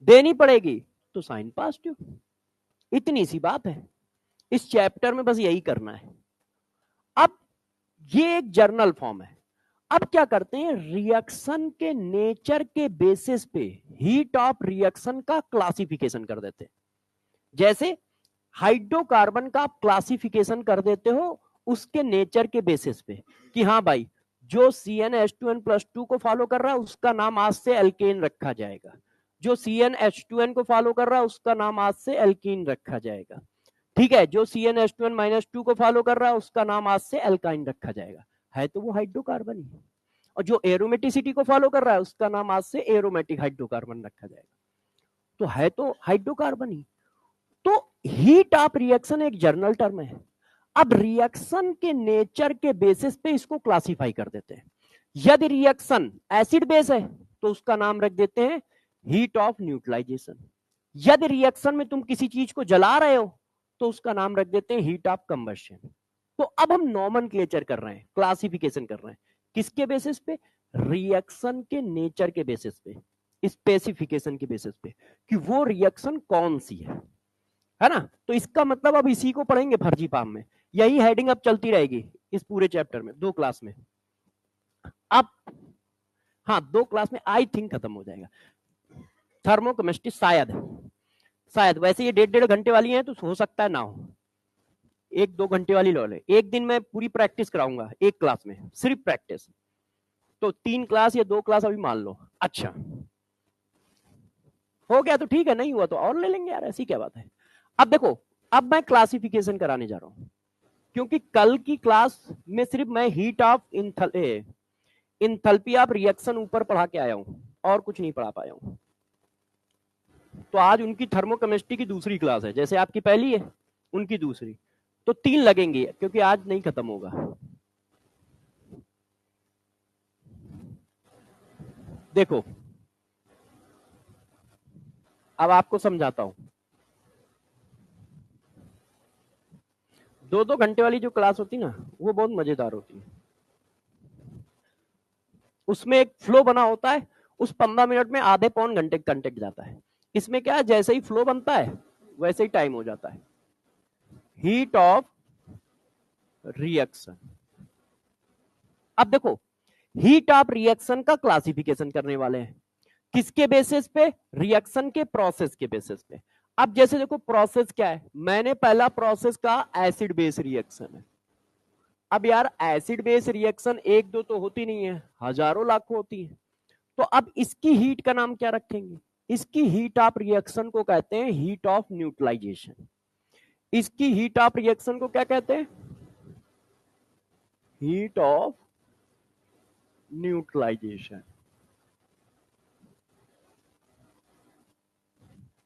देनी पड़ेगी तो साइन पॉजिटिव। इतनी सी बात है, इस चैप्टर में बस यही करना है। अब ये एक जर्नल फॉर्म है। अब क्या करते हैं, रिएक्शन के नेचर के बेसिस पे हीट ऑफ रिएक्शन का क्लासिफिकेशन कर देते हैं। जैसे हाइड्रोकार्बन का आप क्लासिफिकेशन कर देते हो उसके नेचर के बेसिस पे कि हाँ भाई, जो CnH2n+2 को फॉलो कर रहा है उसका नाम आज से एल्केन रखा जाएगा, जो CnH2n को फॉलो कर रहा है उसका नाम आज से एल्कीन रखा जाएगा, ठीक है, जो CnH2n-2 को फॉलो कर रहा है उसका नाम आज से एल्काइन रखा जाएगा। है तो वो हाइड्रोकार्बन ही, और जो एरोमेटिसिटी को फॉलो कर रहा है उसका नाम आज से एरोमेटिक हाइड्रोकार्बन रखा जाएगा। तो है तो हाइड्रोकार्बन ही। तो हीट ऑफ रिएक्शन एक जर्नल टर्म है। अब रिएक्शन के नेचर के बेसिस पे इसको क्लासिफाई कर देते हैं। यदि रिएक्शन एसिड बेस है तो उसका नाम रख देते हैं हीट ऑफ न्यूट्रलाइजेशन। यदि रिएक्शन में तुम किसी चीज को जला रहे हो तो उसका नाम रख देते हैं हीट ऑफ कंबशन। तो अब हम नॉमेनक्लेचर कर रहे हैं, क्लासिफिकेशन कर रहे हैं, किसके बेसिस पे? रिएक्शन के नेचर के बेसिस पे, स्पेसिफिकेशन के बेसिस पे कि वो रिएक्शन कौन सी है ना? तो इसका मतलब अब इसी को पढ़ेंगे फर्जी पाम में, यही हेडिंग अब चलती रहेगी इस पूरे चैप्टर में, 2 क्लास में। अब हाँ, 2 क्लास में आई थिंक खत्म हो जाएगा। थर्मोकेमिस्ट्री शायद शायद, वैसे ये 1.5 घंटे वाली है तो हो सकता है ना हो, 1-2 घंटे वाली लो ले। एक दिन मैं पूरी प्रैक्टिस कराऊंगा एक क्लास में, सिर्फ प्रैक्टिस, तो 3 क्लास या 2 क्लास अभी मान लो। अच्छा हो गया तो ठीक है, नहीं हुआ तो और ले लेंगे यार, ऐसी क्या बात है। अब देखो, अब मैं क्लासिफिकेशन कराने जा रहा हूं, क्योंकि कल की क्लास में सिर्फ मैं heat of enthalpy of reaction ऊपर पढ़ा के आया हूं और कुछ नहीं पढ़ा पाया हूं। तो आज उनकी थर्मोकेमिस्ट्री की दूसरी क्लास है, जैसे आपकी पहली है उनकी दूसरी, तो 3 लगेंगे क्योंकि आज नहीं खत्म होगा। देखो अब आपको समझाता हूं। 2-2 घंटे वाली जो क्लास होती ना, वो बहुत मजेदार होती है। उसमें एक फ्लो बना होता है, उस 15 मिनट में आधे पौन घंटे कंटेक्ट जाता है। इसमें क्या है, जैसे ही फ्लो बनता है वैसे ही टाइम हो जाता है। हीट ऑफ रिएक्शन, अब देखो हीट ऑफ रिएक्शन का क्लासिफिकेशन करने वाले हैं, किसके बेसिस पे, रिएक्शन के प्रोसेस के बेसिस पे। अब जैसे देखो प्रोसेस क्या है, मैंने पहला प्रोसेस का एसिड बेस रिएक्शन है। अब यार एसिड बेस रिएक्शन 1-2 तो होती नहीं है, हजारों लाखों होती है। तो अब इसकी हीट का नाम क्या रखेंगे, इसकी हीट ऑफ रिएक्शन को कहते हैं हीट ऑफ न्यूट्रलाइजेशन। इसकी हीट ऑफ रिएक्शन को क्या कहते हैं, हीट ऑफ न्यूट्रलाइजेशन।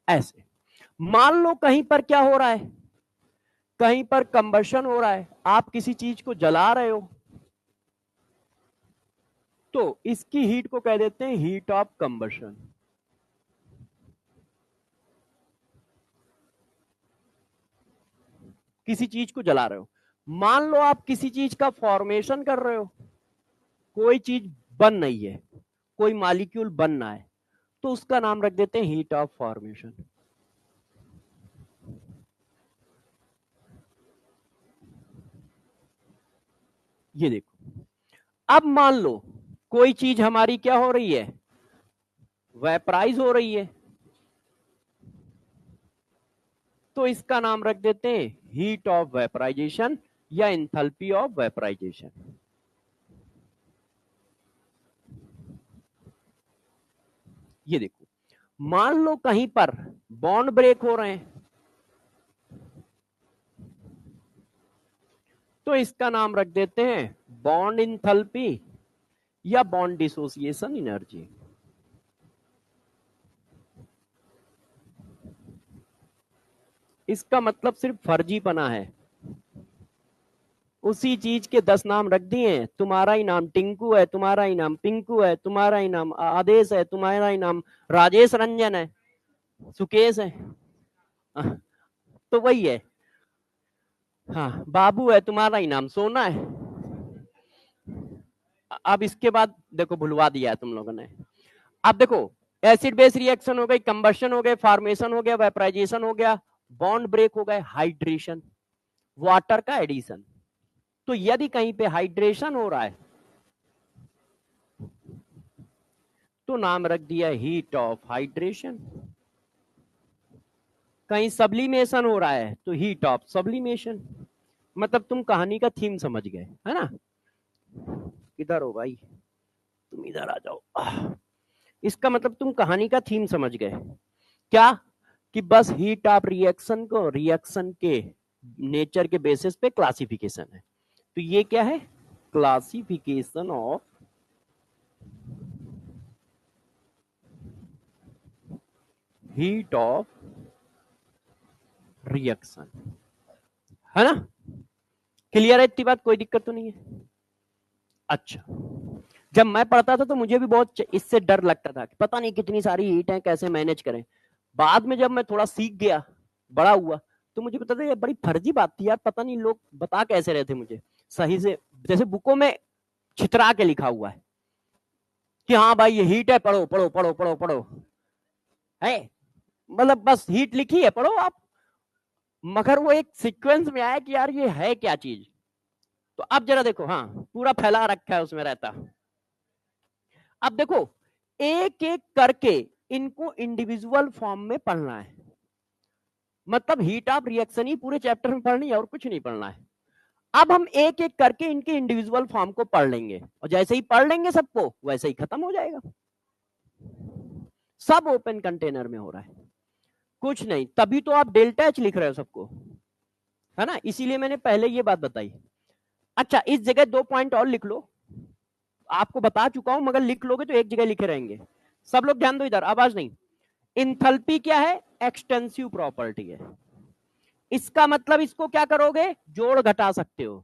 ऐसे मान लो कहीं पर क्या हो रहा है, कहीं पर कंबशन हो रहा है, आप किसी चीज को जला रहे हो, तो इसकी हीट को कह देते हैं हीट ऑफ कंबशन। किसी चीज को जला रहे हो, मान लो आप किसी चीज का फॉर्मेशन कर रहे हो, कोई चीज बन नहीं है, कोई मॉलिक्यूल बनना है, तो उसका नाम रख देते हैं हीट ऑफ फॉर्मेशन। ये देखो, अब मान लो कोई चीज हमारी क्या हो रही है, वेपराइज हो रही है, तो इसका नाम रख देते हैं हीट ऑफ वेपराइजेशन या एंथैल्पी ऑफ वेपराइजेशन। ये देखो, मान लो कहीं पर बॉन्ड ब्रेक हो रहे हैं, तो इसका नाम रख देते हैं बॉन्ड इंथैल्पी या बॉन्ड डिसोसिएशन एनर्जी। इसका मतलब सिर्फ फर्जीपना है, उसी चीज के 10 नाम रख दिए, तुम्हारा ही नाम टिंकू है, तुम्हारा ही नाम पिंकू है, तुम्हारा ही नाम आदेश है, तुम्हारा ही नाम राजेश रंजन है, सुकेश है, तो वही है। हाँ बाबू है, तुम्हारा ही नाम सोना है। अब इसके बाद देखो भुलवा दिया है तुम लोगों ने। अब देखो एसिड बेस रिएक्शन हो गई, कंबशन हो गए, फॉर्मेशन हो गया, वेपराइजेशन हो गया, बॉन्ड ब्रेक हो गए, हाइड्रेशन, वाटर का एडिशन। तो यदि कहीं पे हाइड्रेशन हो रहा है तो नाम रख दिया हीट ऑफ हाइड्रेशन, कहीं सब्लिमेशन हो रहा है तो हीट ऑफ सब्लिमेशन। मतलब तुम कहानी का थीम समझ गए है ना। किधर हो भाई, तुम इधर आ जाओ। इसका मतलब तुम कहानी का थीम समझ गए, क्या, कि बस हीट ऑफ रिएक्शन को रिएक्शन के नेचर के बेसिस पे क्लासिफिकेशन है। तो ये क्या है, classification of heat of reaction, है ना। क्लियर है इतनी बात, कोई दिक्कत तो नहीं है। अच्छा, जब मैं पढ़ता था तो मुझे भी बहुत इससे डर लगता था कि पता नहीं कितनी सारी हीट है, कैसे मैनेज करें। बाद में जब मैं थोड़ा सीख गया, बड़ा हुआ, तो मुझे पता था ये बड़ी फर्जी बात थी यार, पता नहीं लोग बता कैसे रहे थे मुझे सही से, जैसे बुकों में छितरा के लिखा हुआ है कि हाँ भाई ये हीट है, पढ़ो पढ़ो पढ़ो पढ़ो पढ़ो, है मतलब बस हीट लिखी है पढ़ो आप, मगर वो एक सीक्वेंस में आया कि यार ये है क्या चीज। तो अब जरा देखो, हाँ पूरा फैला रखा है उसमें रहता। अब देखो एक एक करके इनको इंडिविजुअल फॉर्म में पढ़ना है, मतलब हीट ऑफ रिएक्शन ही पूरे चैप्टर में पढ़नी है और कुछ नहीं पढ़ना है। अब हम एक एक करके इनके इंडिविजुअल फॉर्म को पढ़ लेंगे, और जैसे ही पढ़ लेंगे सबको वैसे ही खत्म हो जाएगा। सब ओपन कंटेनर में हो रहा है, कुछ नहीं, तभी तो आप डेल्टा एच लिख रहे हो सबको, है ना, इसीलिए मैंने पहले ये बात बताई। अच्छा, इस जगह 2 पॉइंट और लिख लो, आपको बता चुका हूं मगर लिख लोगे तो एक जगह लिखे रहेंगे। सब लोग ध्यान दो इधर, आवाज नहीं। इंथैल्पी क्या है? एक्सटेंसिव प्रॉपर्टी है। इसका मतलब इसको क्या करोगे? जोड़ घटा सकते हो,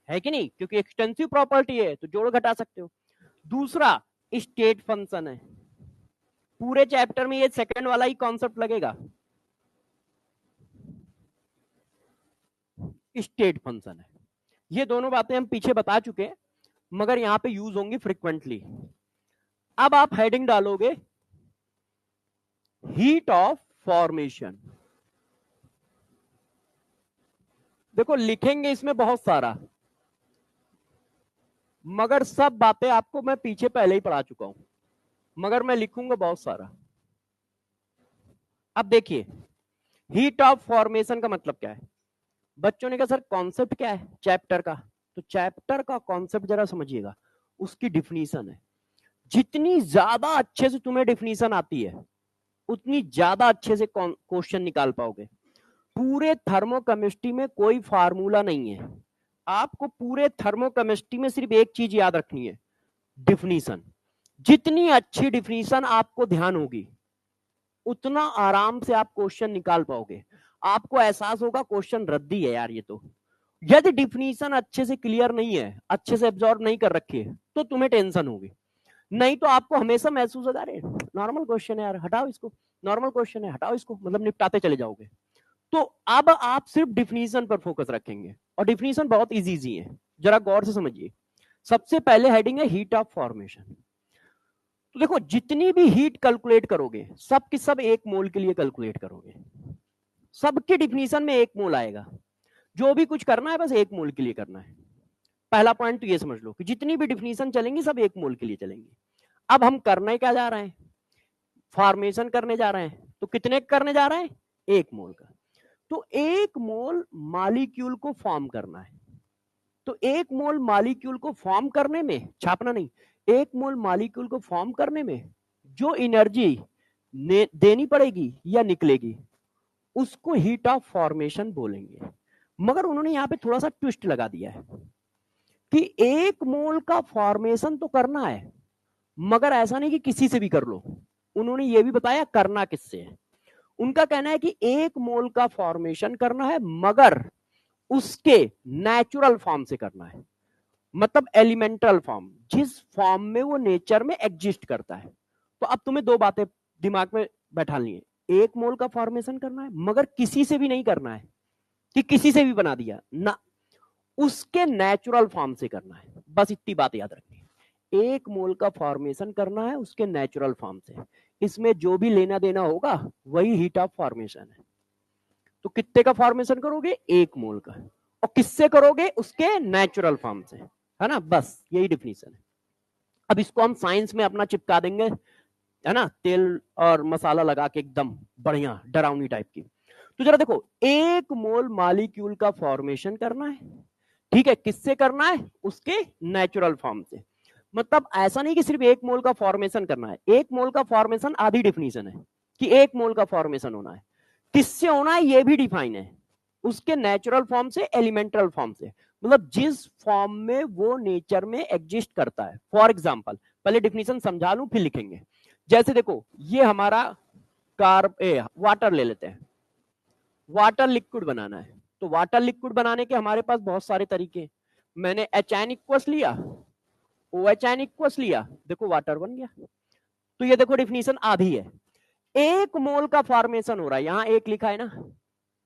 है कि नहीं, क्योंकि एक्सटेंसिव प्रॉपर्टी है तो जोड़ घटा सकते हो। दूसरा स्टेट फंक्शन है, पूरे चैप्टर में ये सेकंड वाला ही कॉन्सेप्ट लगेगा, स्टेट फंक्शन है। ये दोनों बातें हम पीछे बता चुके हैं मगर यहां पे यूज होंगी फ्रीक्वेंटली। अब आप हेडिंग डालोगे हीट ऑफ फॉर्मेशन। देखो लिखेंगे इसमें बहुत सारा, मगर सब बातें आपको मैं पीछे पहले ही पढ़ा चुका हूं, मगर मैं लिखूंगा बहुत सारा। अब देखिए हीट ऑफ फॉर्मेशन का मतलब क्या है। बच्चों ने कहा सर कॉन्सेप्ट क्या है चैप्टर का, तो चैप्टर का कॉन्सेप्ट जरा समझिएगा, उसकी डिफिनीशन है। जितनी ज्यादा अच्छे से तुम्हें डिफिनीशन आती है उतनी ज्यादा अच्छे से क्वेश्चन निकाल पाओगे। पूरे थर्मोकेमिस्ट्री में कोई फार्मूला नहीं है, आपको पूरे थर्मोकेमिस्ट्री में सिर्फ एक चीज याद रखनी है, डिफिनीशन। जितनी अच्छी डिफिनीशन आपको ध्यान होगी उतना आराम से आप क्वेश्चन निकाल पाओगे। आपको एहसास होगा क्वेश्चन रद्दी है यार ये तो। यदि डिफिनीशन अच्छे से क्लियर नहीं है, अच्छे से एब्जॉर्ब नहीं कर रखी है, तो तुम्हें टेंशन होगी। नहीं तो आपको हमेशा महसूस होगा अरे नॉर्मल क्वेश्चन है यार, हटाओ इसको, नॉर्मल क्वेश्चन है हटाओ इसको, मतलब निपटाते चले जाओगे। तो अब आप सिर्फ डिफिनीशन पर फोकस रखेंगे, और डिफिनीशन बहुत इजी है, जरा गौर से समझिए। सबसे पहले हेडिंग है हीट ऑफ फॉर्मेशन। तो देखो जितनी भी हीट कैलकुलेट करोगे सब की सब 1 मोल के लिए कैलकुलेट करोगे, सबकी डिफिनीशन में 1 मोल आएगा। जो भी कुछ करना है बस 1 मोल के लिए करना है। पहला पॉइंट तो ये समझ लो कि जितनी भी डिफिनीशन चलेंगी सब 1 मोल के लिए चलेंगी। अब हम करने क्या जा रहे हैं? फॉर्मेशन करने जा रहे हैं, तो कितने करने जा रहे हैं? 1 मोल का। तो 1 मोल मॉलिक्यूल को फॉर्म करना है। तो 1 मोल मॉलिक्यूल को फॉर्म करने में, छापना नहीं, 1 मोल मॉलिक्यूल को फॉर्म करने में जो एनर्जी देनी पड़ेगी या निकलेगी उसको हीट ऑफ फॉर्मेशन बोलेंगे। मगर उन्होंने यहां पे थोड़ा सा ट्विस्ट लगा दिया है कि 1 मोल का फॉर्मेशन तो करना है, मगर ऐसा नहीं कि किसी से भी कर लो। उन्होंने ये भी बताया करना किससे है। उनका कहना है कि 1 मोल का फॉर्मेशन करना है मगर उसके नेचुरल फॉर्म से करना है, मतलब एलिमेंटल फॉर्म, जिस फॉर्म में वो नेचर में एग्जिस्ट करता है। तो अब तुम्हें 2 बातें दिमाग में बैठा ली है, 1 मोल का फॉर्मेशन करना है मगर किसी से भी नहीं करना है कि किसी से भी बना दिया ना, उसके नेचुरल फॉर्म से करना है। बस इतनी बात याद रखनी है, 1 मोल का फॉर्मेशन करना है उसके नेचुरल फॉर्म से। इसमें जो भी लेना देना होगा वही हीट ऑफ फॉर्मेशन है। तो कितने का फॉर्मेशन करोगे? 1 मोल का। और किससे करोगे? उसके नेचुरल फॉर्म से, है ना, बस यही डिफिनीशन है। अब इसको हम साइंस में अपना चिपका देंगे, है ना, तेल और मसाला लगा के एकदम बढ़िया डरावनी टाइप की। तो जरा देखो 1 मोल मॉलिक्यूल का फॉर्मेशन करना है, ठीक है, किससे करना है? उसके नेचुरल फॉर्म से। मतलब ऐसा नहीं कि सिर्फ 1 मोल का फॉर्मेशन करना है, 1 मोल का फॉर्मेशन आधी डिफिनीशन है कि 1 मोल का फॉर्मेशन होना है। किससे होना है ये भी डिफाइन है, उसके नेचुरल फॉर्म से, एलिमेंटल फॉर्म से, मतलब जिस फॉर्म में वो नेचर में एग्जिस्ट करता है। फॉर एग्जाम्पल, पहले डिफिनीशन समझा लूं फिर लिखेंगे। जैसे देखो ये हमारा वाटर ले लेते हैं, वाटर लिक्विड बनाना है। तो वाटर लिक्विड बनाने के हमारे पास बहुत सारे तरीके। मैंने HN लिया, OHN लिया, देखो वाटर बन गया। तो ये देखो डिफिनीशन आधी है, 1 मोल का फॉर्मेशन हो रहा है, यहां 1 लिखा है ना,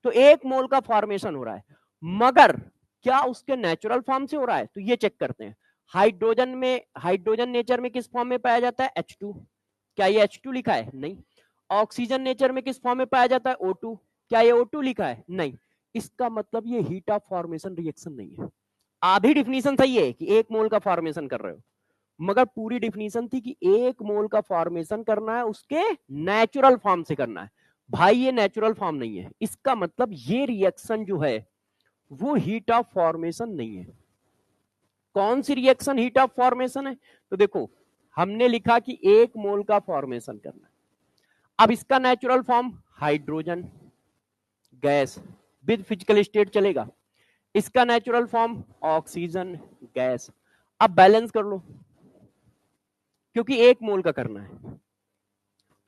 तो 1 मोल का फॉर्मेशन हो रहा है, मगर क्या उसके नेचुरल फॉर्म से हो रहा है? तो ये चेक करते हैं। हाइड्रोजन में, हाइड्रोजन नेचर में किस फॉर्म में पाया जाता है? H2। क्या ये H2 लिखा है? नहीं। ऑक्सीजन नेचर में किस फॉर्म में पाया जाता है? O2। क्या ये O2 लिखा है? नहीं। इसका मतलब ये हीट ऑफ फॉर्मेशन रिएक्शन नहीं है। आधी डिफिनीशन सही है कि 1 मोल का फॉर्मेशन कर रहे हो, मगर पूरी डिफिनीशन थी कि 1 मोल का फॉर्मेशन करना है, उसके नेचुरल फॉर्म से करना है। भाई ये नेचुरल फॉर्म नहीं है, इसका मतलब ये रिएक्शन जो है वो हीट ऑफ फॉर्मेशन नहीं है। कौन सी रिएक्शन हीट ऑफ फॉर्मेशन है? तो देखो हमने लिखा कि 1 मोल का फॉर्मेशन करना है। अब इसका natural form hydrogen gas with physical state चलेगा, इसका नेचुरल फॉर्म ऑक्सीजन गैस। अब बैलेंस कर लो क्योंकि 1 मोल का करना है।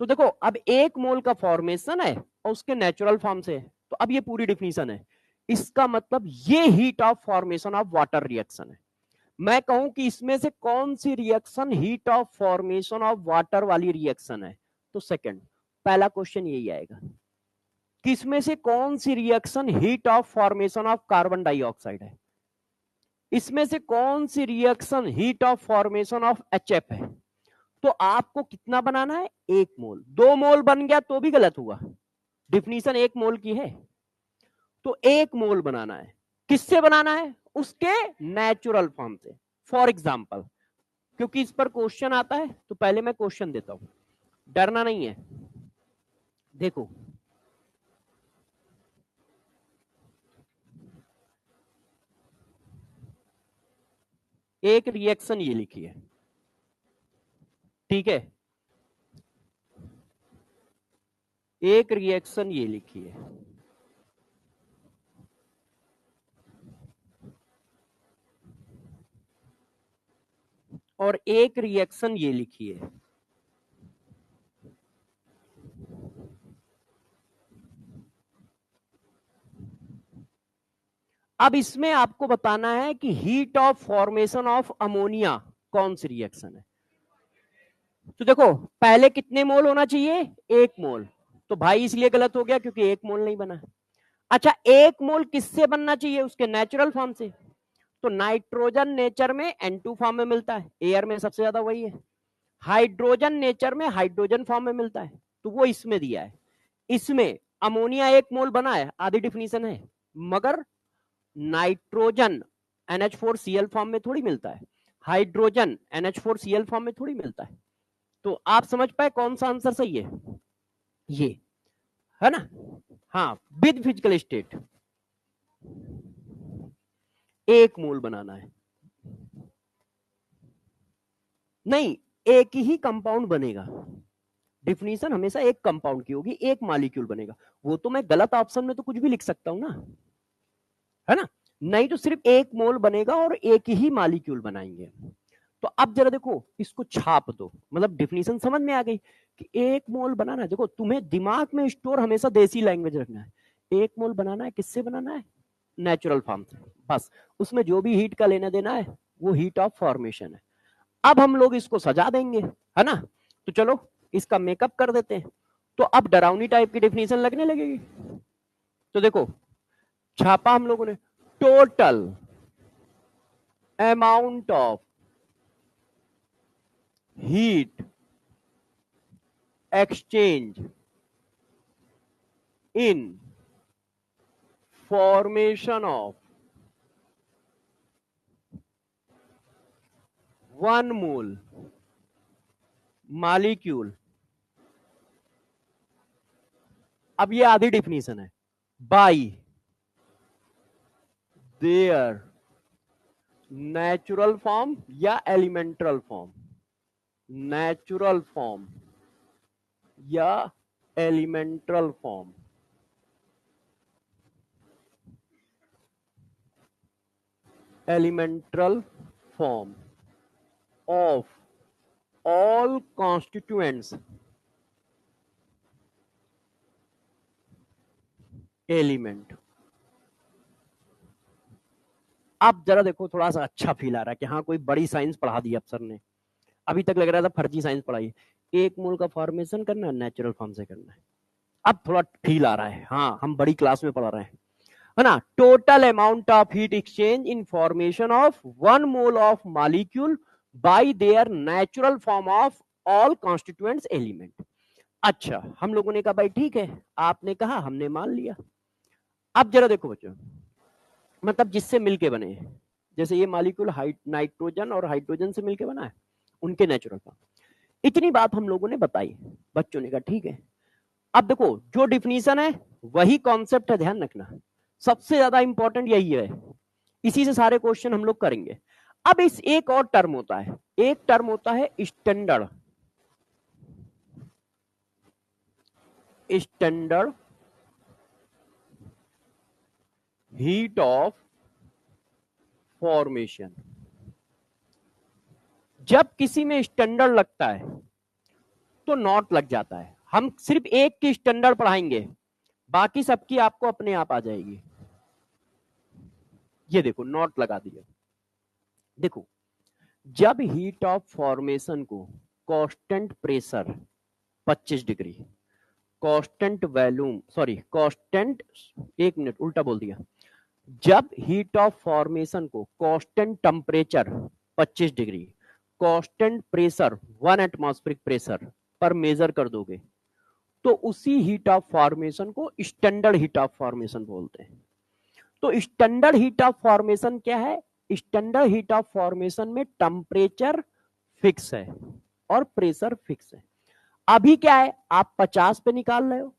तो देखो अब 1 मोल का फॉर्मेशन है और उसके नेचुरल फॉर्म से है, तो अब ये पूरी डिफिनीशन है। इसका मतलब ये heat of formation of water reaction है। मैं कहूं कि इसमें से कौन सी reaction heat of formation of water वाली रिएक्शन है, तो सेकंड, पहला क्वेश्चन यही आएगा कि इसमें से कौन सी reaction heat of formation of carbon dioxide है, इसमें से कौन सी reaction heat of formation of HF है। तो आपको कितना बनाना है? 1 मोल। 2 मोल बन गया तो भी गलत हुआ, डिफिनीशन 1 मोल की है, तो 1 मोल बनाना है। किससे बनाना है? उसके नेचुरल फॉर्म से। फॉर एग्जाम्पल, क्योंकि इस पर क्वेश्चन आता है तो पहले मैं क्वेश्चन देता हूं, डरना नहीं है। देखो एक रिएक्शन ये लिखी है, ठीक है, एक रिएक्शन ये लिखी है, और एक रिएक्शन ये लिखी है। अब इसमें आपको बताना है कि heat of formation of ammonia कौन सी रिएक्शन है। तो देखो पहले कितने मोल होना चाहिए? 1 मोल। तो भाई इसलिए गलत हो गया क्योंकि 1 मोल नहीं बना। अच्छा 1 मोल किससे बनना चाहिए? उसके नेचुरल फॉर्म से। तो नाइट्रोजन नेचर में N2 फॉर्म में मिलता है, एयर में सबसे ज्यादा वही है। हाइड्रोजन नेचर में हाइड्रोजन फॉर्म में मिलता है, तो वो इसमें दिया है। इसमें अमोनिया 1 मोल बना है, आधी डिफिनीशन है, मगर नाइट्रोजन NH4Cl फॉर्म में थोड़ी मिलता है, हाइड्रोजन NH4Cl फॉर्म में थोड़ी मिलता है। तो आप समझ पाए कौन सा आंसर सही है? ये है ना। हाँ, विद फिजिकल स्टेट 1 मोल बनाना है। नहीं, एक ही कंपाउंड बनेगा, डिफिनीशन हमेशा एक कंपाउंड की होगी, एक मॉलिक्यूल बनेगा। वो तो मैं गलत ऑप्शन में तो कुछ भी लिख सकता हूं ना, है ना। नहीं तो सिर्फ 1 मोल बनेगा और एक ही मॉलिक्यूल बनाएंगे। तो अब जरा देखो इसको छाप दो, मतलब डिफिनीशन समझ में आ गई कि 1 मोल बनाना है। देखो तुम्हें दिमाग में स्टोर हमेशा देसी लैंग्वेज रखना है। 1 मोल बनाना है, किससे बनाना है? नेचुरल फॉर्म से। बस उसमें जो भी हीट का लेना देना है वो हीट ऑफ फॉर्मेशन है। अब हम लोग इसको सजा देंगे, है ना। तो चलो इसका मेकअप कर देते हैं। तो अब डरावनी टाइप की डिफिनीशन लगने लगेगी। तो देखो छापा हम लोगों ने, total amount of heat exchange in formation of 1 mole molecule. अब ये आधी डिफिनीशन है, बाई देयर नेचुरल फॉर्म या एलिमेंटल फॉर्म, नेचुरल फॉर्म या elemental form, elemental form of all constituents element. अब जरा देखो थोड़ा सा अच्छा फील आ रहा है कि हाँ कोई बड़ी साइंस पढ़ा दी अफसर ने। अभी तक लग रहा था फर्जी साइंस पढ़ाई। 1 मोल का फॉर्मेशन करना है, नेचुरल फॉर्म से करना है। अब थोड़ा फील आ रहा है, हाँ हम बड़ी क्लास में पढ़ा रहे हैं, है ना। Total amount of heat exchange in formation of 1 mole of molecule by there natural form of all constituents element. अच्छा हम लोगों ने कहा भाई ठीक है, आपने कहा हमने मान लिया। अब जरा देखो बच्चों, मतलब जिससे मिलके बने, जैसे ये मॉलिक्यूल नाइट्रोजन और हाइड्रोजन से मिलके बना है, उनके नेचुरल फॉर्म। इतनी बात हम लोगों ने बताई, बच्चों ने कहा ठीक है। अब देखो जो डिफिनीशन है वही कॉन्सेप्ट है, ध्यान रखना, सबसे ज्यादा इंपॉर्टेंट यही है, इसी से सारे क्वेश्चन हम लोग करेंगे। अब इस एक और टर्म होता है, एक टर्म होता है standard, standard heat of formation. जब किसी में स्टैंडर्ड लगता है तो नॉट लग जाता है। हम सिर्फ एक की स्टैंडर्ड पढ़ाएंगे, बाकी सबकी आपको अपने आप आ जाएगी। ये देखो नॉट लगा दिया। देखो जब हीट ऑफ फॉर्मेशन को constant pressure 25 degree, constant volume, sorry constant, एक मिनट उल्टा बोल दिया, जब हीट ऑफ फॉर्मेशन को constant temperature 25 degree, constant pressure 1 atmospheric pressure पर मेजर कर दोगे तो उसी हीट ऑफ फॉर्मेशन को स्टैंडर्ड हीट ऑफ फॉर्मेशन बोलते हैं। तो स्टैंडर्ड हीट ऑफ फॉर्मेशन क्या है? स्टैंडर्ड हीट ऑफ फॉर्मेशन में टेम्परेचर फिक्स है और प्रेशर फिक्स है। अभी क्या है, आप 50 पे निकाल रहे हो,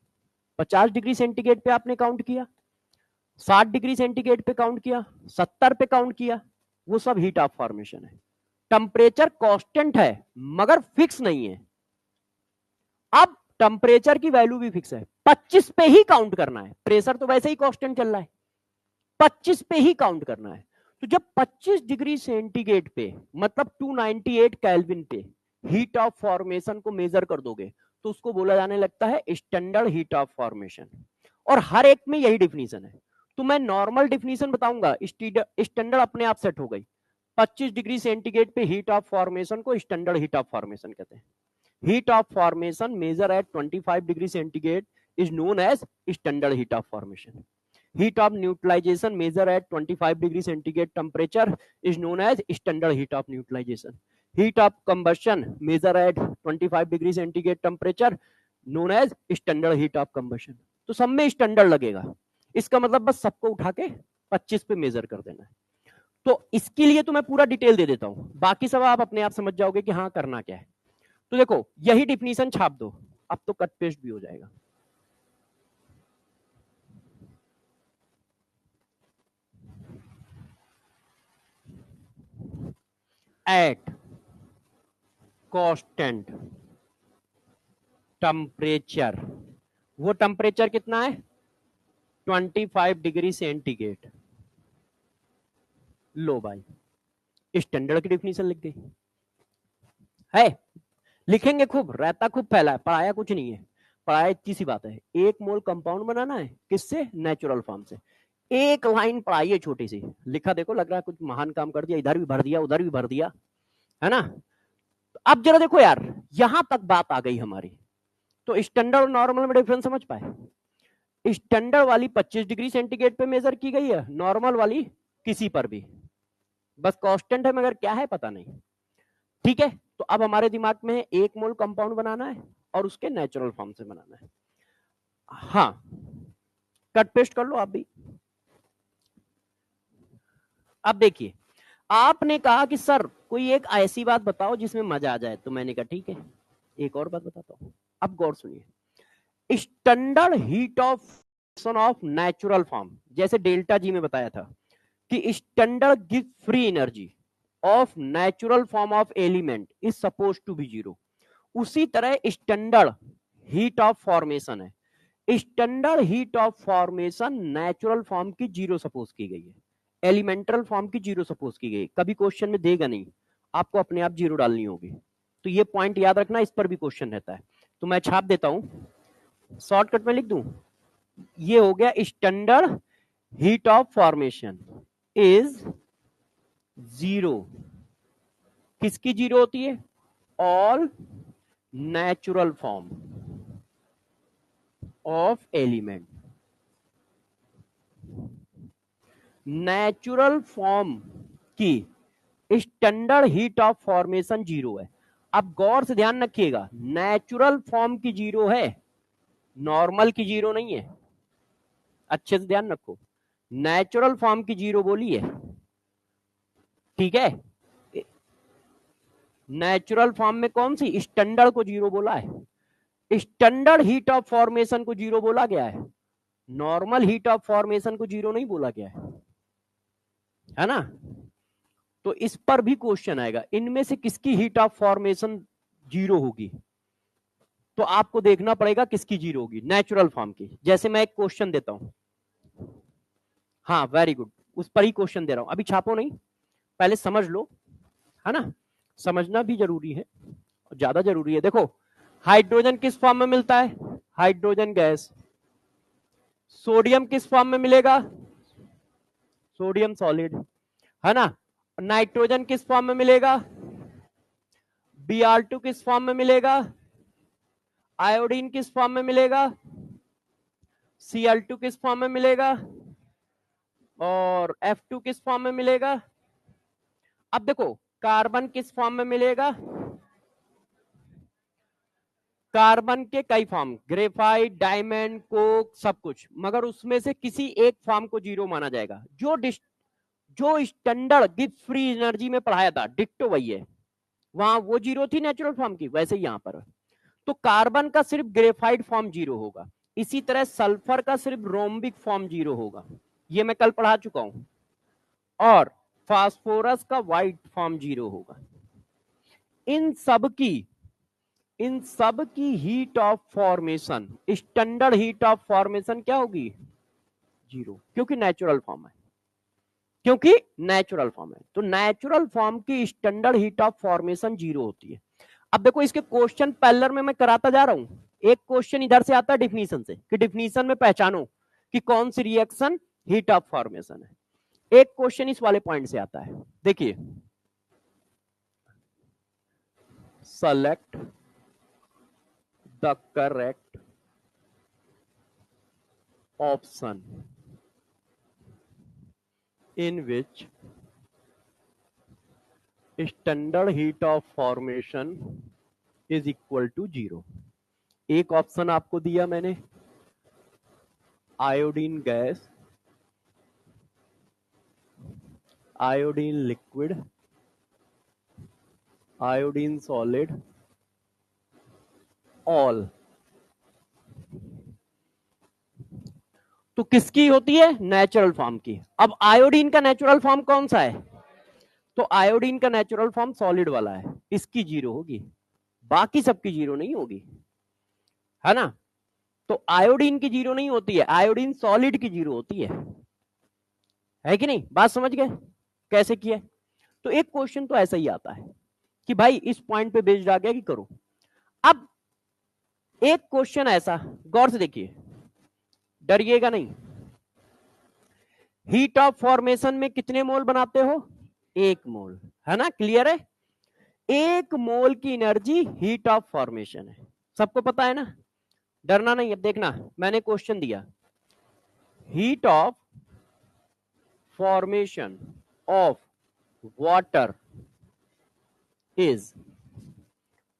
50 डिग्री सेंटीग्रेड पे आपने काउंट किया, 60 डिग्री सेंटीग्रेड पे काउंट किया, 70 पे काउंट किया, वो सब हीट ऑफ फॉर्मेशन है। टेम्परेचर कांस्टेंट है मगर फिक्स नहीं है। अब टेम्परेचर की वैल्यू भी फिक्स है, 25 पे ही काउंट करना है, प्रेशर तो वैसे ही कांस्टेंट चल रहा है, 25 पे ही काउंट करना है। तो जब 25 डिग्री सेंटीग्रेड पे मतलब 298 केल्विन पे हीट ऑफ फॉर्मेशन को मेजर कर दोगे तो उसको बोला जाने लगता है स्टैंडर्ड हीट ऑफ फॉर्मेशन। और हर एक में यही डिफिनीशन है। तो मैं नॉर्मल डिफिनीशन बताऊंगा, स्टैंडर्ड अपने आप सेट हो गई। 25 डिग्री सेंटीग्रेड पे हीट ऑफ फॉर्मेशन को स्टैंडर्ड हीट ऑफ फॉर्मेशन कहते हैं। Heat of formation measured at 25 degree centigrade is known as standard heat of formation. Heat of neutralization measure at 25 degree centigrade temperature is known as standard heat of neutralization. Heat of combustion measure at 25 degree centigrade temperature known as standard heat of combustion. तो सब में standard लगेगा, इसका मतलब बस सबको उठा के 25 पे मेजर कर देना है। तो इसके लिए तो मैं पूरा डिटेल दे देता हूं, बाकी सब आप अपने आप समझ जाओगे कि हाँ करना क्या है। तो देखो यही डिफिनीशन छाप दो, अब तो कट पेस्ट भी हो जाएगा। एट कांस्टेंट टेम्परेचर, वो टेम्परेचर कितना है 25 डिग्री सेंटीग्रेड। लो भाई स्टैंडर्ड की डिफिनीशन लिख गई है, लिखेंगे खूब, रहता खूब फैला है, पढ़ाया कुछ नहीं है। पढ़ाया इतनी सी बात है, 1 मोल कंपाउंड बनाना है, किससे? नेचुरल फॉर्म से। एक लाइन पढ़ाई है छोटी सी, लिखा देखो, लग रहा है कुछ महान काम कर दिया, इधर भी भर दिया उधर भी भर दिया, है ना। अब जरा देखो यार, यहां तक बात आ गई हमारी। तो स्टैंडर्ड और नॉर्मल में डिफरेंस समझ पाए? स्टैंडर्ड वाली 25 डिग्री सेंटीग्रेड पे मेजर की गई है, नॉर्मल वाली किसी पर भी, बस कांस्टेंट है मगर क्या है पता नहीं। ठीक है, तो अब हमारे दिमाग में है 1 मोल कंपाउंड बनाना है और उसके नेचुरल फॉर्म से बनाना है। हाँ कट पेस्ट कर लो आप भी। अब देखिए, आपने कहा कि सर कोई एक ऐसी बात बताओ जिसमें मजा आ जाए, तो मैंने कहा ठीक है एक और बात बताता हूं। अब गौर सुनिए, standard heat of natural form, जैसे डेल्टा जी में बताया था कि स्टैंडर्ड गिव free energy of natural form of element is suppose to be 0, उसी तरह स्टैंडर्ड हीट ऑफ फॉर्मेशन है। Standard heat of formation natural form की 0 सपोज की गई है, एलिमेंटल फॉर्म की 0 सपोज की गई। कभी क्वेश्चन में देगा नहीं, आपको अपने आप 0 डालनी होगी। तो ये पॉइंट याद रखना, इस पर भी क्वेश्चन रहता है। तो मैं छाप देता हूं, शॉर्टकट में लिख दूं, ये हो गया standard heat of formation is 0, किसकी 0 होती है? All natural form of element. Natural form की स्टैंडर्ड हीट ऑफ फॉर्मेशन 0 है। अब गौर से ध्यान रखिएगा, नेचुरल फॉर्म की 0 है, नॉर्मल की 0 नहीं है। अच्छे से ध्यान रखो, नेचुरल फॉर्म की 0 बोली है, ठीक है। नेचुरल फॉर्म में कौन सी, स्टैंडर्ड को जीरो बोला है, स्टैंडर्ड हीट ऑफ फॉर्मेशन को जीरो बोला गया है, नॉर्मल हीट ऑफ फॉर्मेशन को जीरो नहीं बोला गया है ना। तो इस पर भी क्वेश्चन आएगा, इनमें से किसकी हीट ऑफ फॉर्मेशन जीरो होगी, तो आपको देखना पड़ेगा किसकी जीरो होगी, नेचुरल फॉर्म की। जैसे मैं एक क्वेश्चन देता हूं, हाँ वेरी गुड, उस पर ही क्वेश्चन दे रहा हूं, अभी छापो नहीं, पहले समझ लो, है ना, समझना भी जरूरी है, ज्यादा जरूरी है। देखो हाइड्रोजन किस फॉर्म में मिलता है, हाइड्रोजन गैस। सोडियम किस फॉर्म में मिलेगा, सोडियम सॉलिड, है ना। नाइट्रोजन किस फॉर्म में मिलेगा, Br2 किस फॉर्म में मिलेगा, आयोडीन किस फॉर्म में मिलेगा, Cl2 किस फॉर्म में मिलेगा, और F2 किस फॉर्म में मिलेगा। अब देखो कार्बन किस फॉर्म में मिलेगा, कार्बन के कई फॉर्म, ग्रेफाइट, डायमंड, कोक, सब कुछ, मगर उसमें से किसी एक फॉर्म को जीरो माना जाएगा। जो स्टैंडर्ड गिब्स फ्री एनर्जी में पढ़ाया था, डिक्टो वही है, वहां वो जीरो थी नेचुरल फॉर्म की, वैसे ही यहां पर। तो कार्बन का सिर्फ ग्रेफाइट फॉर्म जीरो होगा, इसी तरह सल्फर का सिर्फ रोम्बिक फॉर्म जीरो होगा, ये मैं कल पढ़ा चुका हूं, और फास्फोरस का व्हाइट फॉर्म जीरो होगा। इन सब की heat of formation, standard heat of formation क्या होगी, जीरो, क्योंकि नेचुरल फॉर्म है, क्योंकि नेचुरल फॉर्म है। तो नेचुरल फॉर्म की standard heat of formation zero होती है। अब देखो इसके क्वेश्चन पैरेलल में मैं कराता जा रहा हूं, एक क्वेश्चन इधर से आता है डिफिनीशन से, कि डिफिनीशन में पहचानो कि कौन सी रिएक्शन हीट ऑफ फॉर्मेशन है, एक क्वेश्चन इस वाले पॉइंट से आता है। देखिए, select the correct option in which standard heat of formation is equal to 0। एक ऑप्शन आपको दिया मैंने, iodine gas, iodine liquid, iodine solid, all. तो किसकी होती है, नेचुरल फॉर्म की। अब आयोडीन का नेचुरल फॉर्म कौन सा है, तो आयोडीन का नेचुरल फॉर्म सॉलिड वाला है, इसकी जीरो होगी, बाकी सबकी जीरो नहीं होगी, है ना। तो आयोडीन की जीरो नहीं होती है, आयोडीन सॉलिड की जीरो होती है कि नहीं, बात समझ गए कैसे किया। तो एक क्वेश्चन तो ऐसा ही आता है कि भाई इस पॉइंट पे बेस्ड आ गया कि करो। अब एक क्वेश्चन ऐसा, गौर से देखिए, डरिएगा नहीं, हीट ऑफ फॉर्मेशन में कितने मोल बनाते हो, एक मोल, है ना, क्लियर है। एक मोल की एनर्जी हीट ऑफ फॉर्मेशन है, सबको पता है ना, डरना नहीं। अब देखना, मैंने क्वेश्चन दिया, heat of formation of water is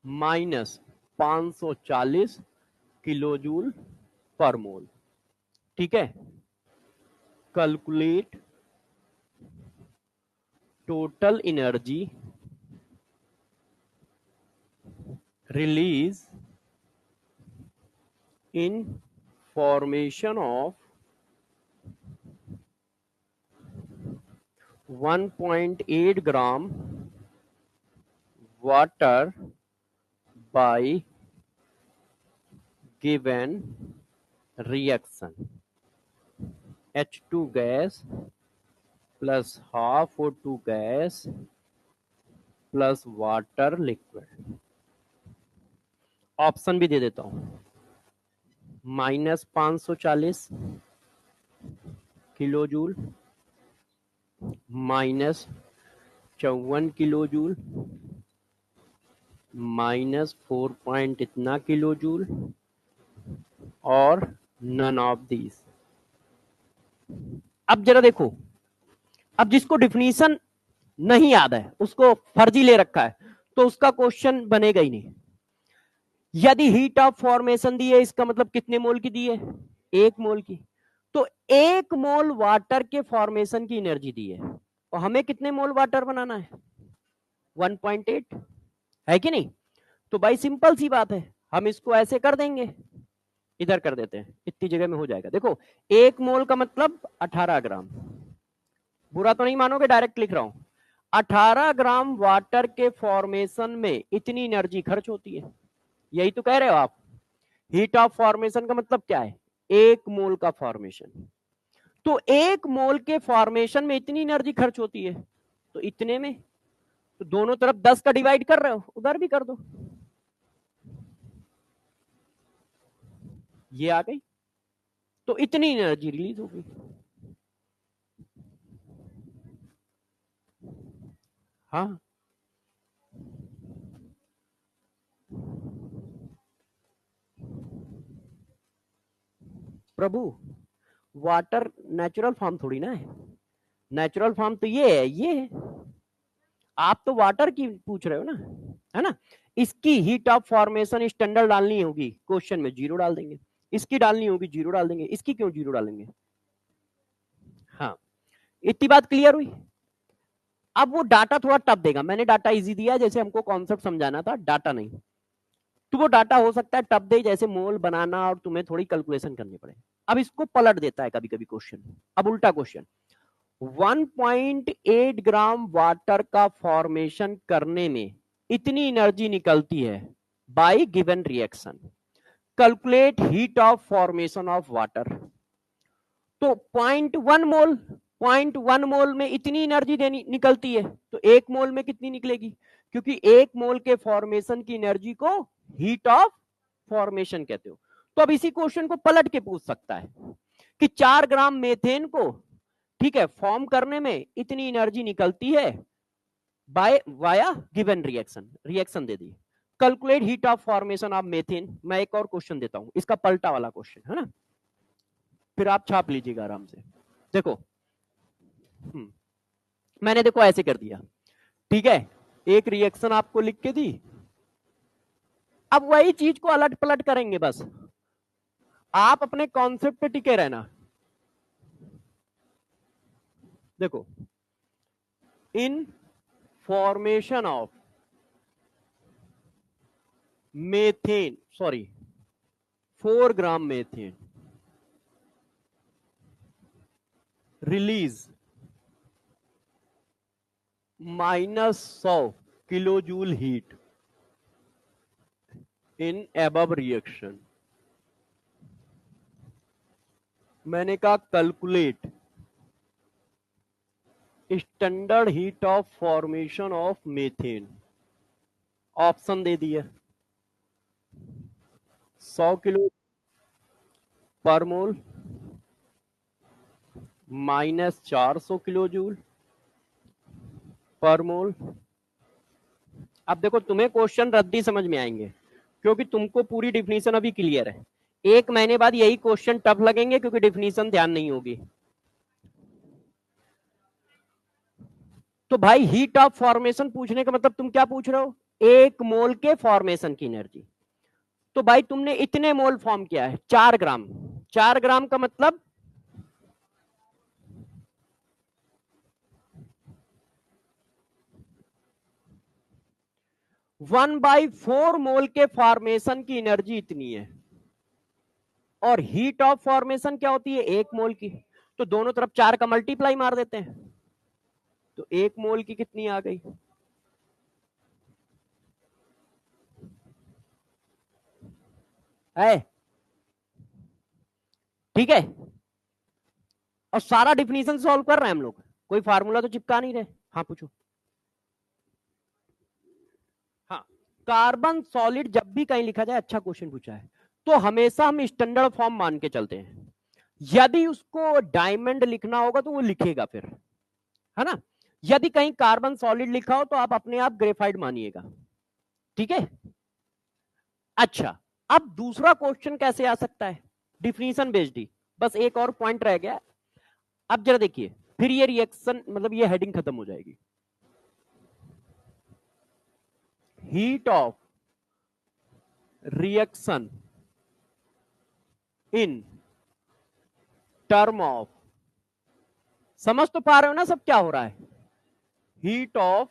-540 kilojoule पर मोल, ठीक है। Calculate total energy release in formation of 1.8 gram water by given reaction, H2 gas plus half O2 gas plus water liquid। Option भी दे देता हूं, -540 किलोजूल, -54 किलोजूल, -4 पॉइंट इतना kilojoule, और none of these. अब जरा देखो, अब जिसको डिफिनीशन नहीं याद है, उसको फर्जी ले रखा है, तो उसका क्वेश्चन बनेगा ही नहीं। यदि हीट ऑफ फॉर्मेशन दी है, इसका मतलब कितने मोल की दी है, एक मोल की। तो एक मोल वाटर के फॉर्मेशन की एनर्जी दी है, और हमें कितने मोल वाटर बनाना है, 1.8। है कि नहीं? तो भाई सिंपल सी बात है, हम इसको ऐसे कर देंगे, इधर कर देते हैं, इतनी जगह में हो जाएगा। देखो 1 मोल का मतलब 18 ग्राम, बुरा तो नहीं मानोगे, डायरेक्ट लिख रहा हूं। 18 ग्राम वाटर के फॉर्मेशन में इतनी एनर्जी खर्च होती है, यही तो कह रहे हो आप। हीट ऑफ फॉर्मेशन का मतलब क्या है? 1 मोल का फॉर्मेशन। तो 1 मोल के फॉर्मेशन में इतनी एनर्जी खर्च होती है, तो इतने में तो दोनों तरफ 10 का डिवाइड कर रहे हो, उधर भी कर दो, ये आ गई, तो इतनी एनर्जी रिलीज होगी। हाँ प्रभु, वाटर नेचुरल फॉर्म थोड़ी ना है, नेचुरल फॉर्म तो ये है, ये है। आप तो वाटर की पूछ रहे हो ना, है ना? इसकी हीट ऑफ फॉर्मेशन स्टैंडर्ड डालनी होगी, क्वेश्चन में 0 डाल देंगे, इसकी डालनी होगी 0 डाल देंगे, इसकी क्यों 0 डालेंगे? हाँ, इतनी बात क्लियर हुई। अब वो डाटा थोड़ा टफ देगा, मैंने डाटा इजी दिया जैसे हमको कॉन्सेप्ट समझाना था, डाटा नहीं। तो वो डाटा हो सकता है टफ दे, जैसे मोल बनाना और तुम्हें थोड़ी कैलकुलेशन करनी पड़े। अब इसको पलट देता है कभी कभी क्वेश्चन, अब उल्टा क्वेश्चन, 1.8 ग्राम वाटर का फॉर्मेशन करने में इतनी एनर्जी निकलती है bye given reaction, calculate heat of formation of water. तो 0.1 मोल में इतनी एनर्जी देनी निकलती है, तो 1 मोल में कितनी निकलेगी? क्योंकि 1 मोल के फॉर्मेशन की एनर्जी को हीट ऑफ फॉर्मेशन कहते हो। तो अब इसी क्वेश्चन को पलट के पूछ सकता है कि 4 ग्राम मेथेन को, ठीक है, फॉर्म करने में इतनी एनर्जी निकलती है by via given reaction, reaction दे दी, calculate heat of formation of methane. मैं एक और क्वेश्चन देता हूं, इसका पलटा वाला क्वेश्चन है ना, फिर आप छाप लीजिएगा आराम से। देखो मैंने देखो ऐसे कर दिया, ठीक है, एक रिएक्शन आपको लिख के दी, अब वही चीज को अलट पलट करेंगे, बस आप अपने कॉन्सेप्ट पे टिके रहना। देखो, in formation of methane, sorry 4 gram methane release -100 kilojoule heat in above reaction. मैंने कहा calculate standard heat of formation of methane, option दे दिया, 100 किलो पर मोल, -400 किलो जूल पर मोल। अब देखो तुम्हें क्वेश्चन रद्दी समझ में आएंगे, क्योंकि तुमको पूरी डिफिनीशन अभी क्लियर है। 1 महीने बाद यही क्वेश्चन टफ लगेंगे, क्योंकि डिफिनीशन ध्यान नहीं होगी। तो भाई हीट ऑफ फॉर्मेशन पूछने का मतलब तुम क्या पूछ रहे हो? 1 मोल के फॉर्मेशन की एनर्जी। तो भाई तुमने इतने मोल फॉर्म किया है, 4 ग्राम, 4 ग्राम का मतलब 1/4 मोल के फॉर्मेशन की एनर्जी इतनी है, और हीट ऑफ फॉर्मेशन क्या होती है? 1 मोल की। तो दोनों तरफ 4 का मल्टीप्लाई मार देते हैं, तो 1 मोल की कितनी आ गई? है, ठीक है। और सारा डिफिनीशन सॉल्व कर रहे हैं हम लोग, कोई फार्मूला तो चिपका नहीं रहे। हाँ पूछो। हाँ, कार्बन सॉलिड जब भी कहीं लिखा जाए, अच्छा क्वेश्चन पूछा है, तो हमेशा हम स्टैंडर्ड फॉर्म मान के चलते हैं। यदि उसको डायमंड लिखना होगा तो वो लिखेगा फिर, है ना? यदि कहीं कार्बन सॉलिड लिखा हो तो आप अपने आप ग्रेफाइट मानिएगा, ठीक है। अच्छा, अब दूसरा क्वेश्चन कैसे आ सकता है? डिफिनीशन बेस्ड ही, बस एक और पॉइंट रह गया। अब जरा देखिए, फिर ये रिएक्शन मतलब ये हेडिंग खत्म हो जाएगी। Heat of reaction in term of, समझ तो पा रहे हो ना सब क्या हो रहा है? हीट ऑफ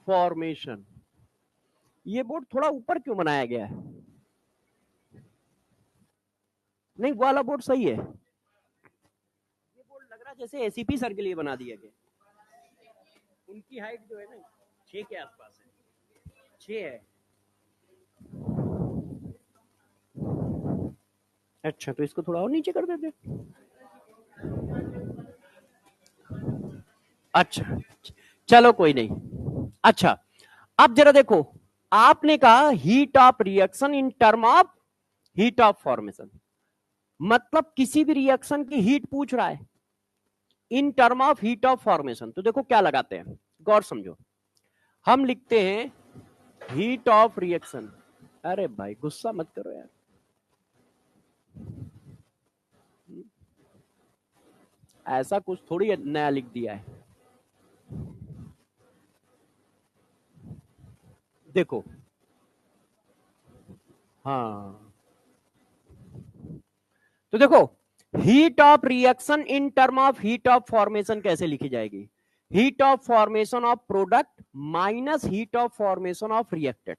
फॉर्मेशन ये बोर्ड थोड़ा ऊपर क्यों बनाया गया है? नहीं, वो वाला बोर्ड सही है। ये बोर्ड लग रहा है जैसे एसीपी सर के लिए बना दिया गया। उनकी हाइट जो है ना 6 के आसपास है, 6 है। अच्छा, तो इसको थोड़ा और नीचे कर देते। अच्छा, चलो कोई नहीं। अच्छा, अब जरा देखो, आपने कहा heat of reaction in term of heat of formation, मतलब किसी भी रिएक्शन की हीट पूछ रहा है in term of heat of formation. तो देखो क्या लगाते हैं, गौर समझो। हम लिखते हैं हीट ऑफ रिएक्शन। अरे भाई गुस्सा मत करो यार, ऐसा कुछ थोड़ी नया लिख दिया है। देखो, हाँ, तो देखो heat of reaction in term of heat of formation कैसे लिखी जाएगी? Heat of formation of product minus heat of formation of reactant.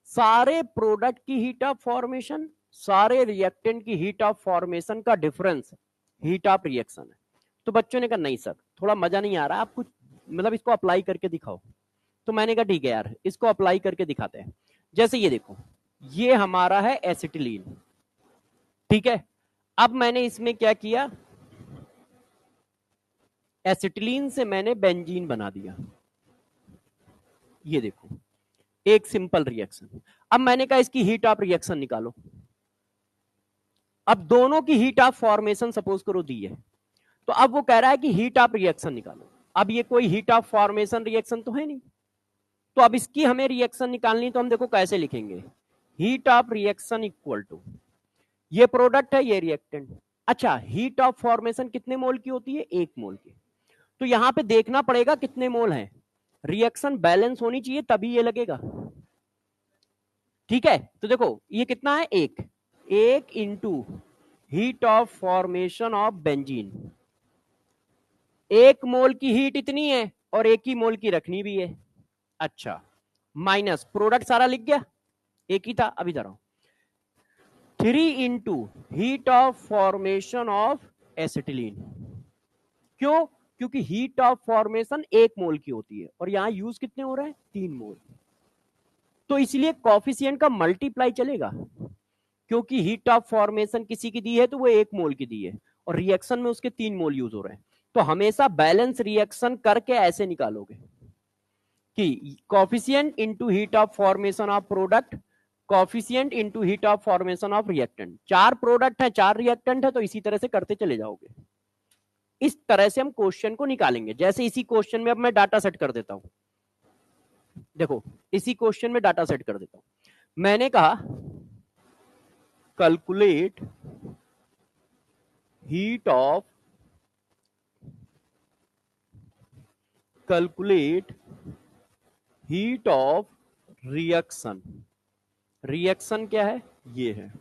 सारे प्रोडक्ट की हीट ऑफ फॉर्मेशन, सारे रिएक्टेंट की हीट ऑफ फॉर्मेशन का डिफरेंस हीट ऑफ रिएक्शन है। तो बच्चों ने कहा नहीं सर, थोड़ा मजा नहीं आ रहा, आप कुछ मतलब इसको अप्लाई करके दिखाओ। तो मैंने कहा ठीक है यार, इसको अप्लाई करके दिखाते हैं। जैसे ये देखो, ये हमारा है एसिटिलीन, ठीक है। अब मैंने इसमें क्या किया, एसिटिलीन से मैंने बेंजीन बना दिया। ये देखो, एक सिंपल रिएक्शन। अब मैंने कहा इसकी हीट ऑफ रिएक्शन निकालो। अब दोनों की हीट ऑफ फॉर्मेशन सपोज करो दी है, तो अब वो कह रहा है कि हीट ऑफ रिएक्शन निकालो। अब ये कोई हीट ऑफ फॉर्मेशन रिएक्शन तो है नहीं, तो अब इसकी हमें रिएक्शन निकालनी, तो हम देखो कैसे लिखेंगे, heat of reaction equal to, ये प्रोडक्ट है ये रिएक्टेंट। अच्छा, हीट ऑफ फॉर्मेशन कितने मोल की होती है? 1 मोल की। तो यहां पे देखना पड़ेगा कितने मोल हैं, रिएक्शन बैलेंस होनी चाहिए तभी ये लगेगा, ठीक है। तो देखो ये कितना है, 1 into heat of formation of benzene. 1 मोल की हीट इतनी है और 1 ही मोल की रखनी भी है। अच्छा, माइनस प्रोडक्ट सारा लिख गया, एक ही था, अभी जरा 3 into heat of formation of acetylene. क्यों? क्योंकि हीट ऑफ फॉर्मेशन 1 मोल की होती है और यहां यूज कितने हो रहे हैं, 3 मोल। तो इसलिए कॉफिशिएंट का मल्टीप्लाई चलेगा, क्योंकि हीट ऑफ फॉर्मेशन किसी की दी है तो वो 1 मोल की दी है और रिएक्शन में उसके 3 मोल यूज हो रहे हैं। तो हमेशा बैलेंस रिएक्शन करके ऐसे निकालोगे कि coefficient into heat of formation of product, coefficient into heat of formation of reactant. 4 product है 4 रिएक्टेंट है, तो इसी तरह से करते चले जाओगे। इस तरह से हम क्वेश्चन को निकालेंगे। जैसे इसी क्वेश्चन में अब मैं डाटा सेट कर देता हूं, देखो इसी क्वेश्चन में डाटा सेट कर देता हूं। मैंने कहा calculate heat of, calculate heat of reaction. Reaction क्या है, ये है,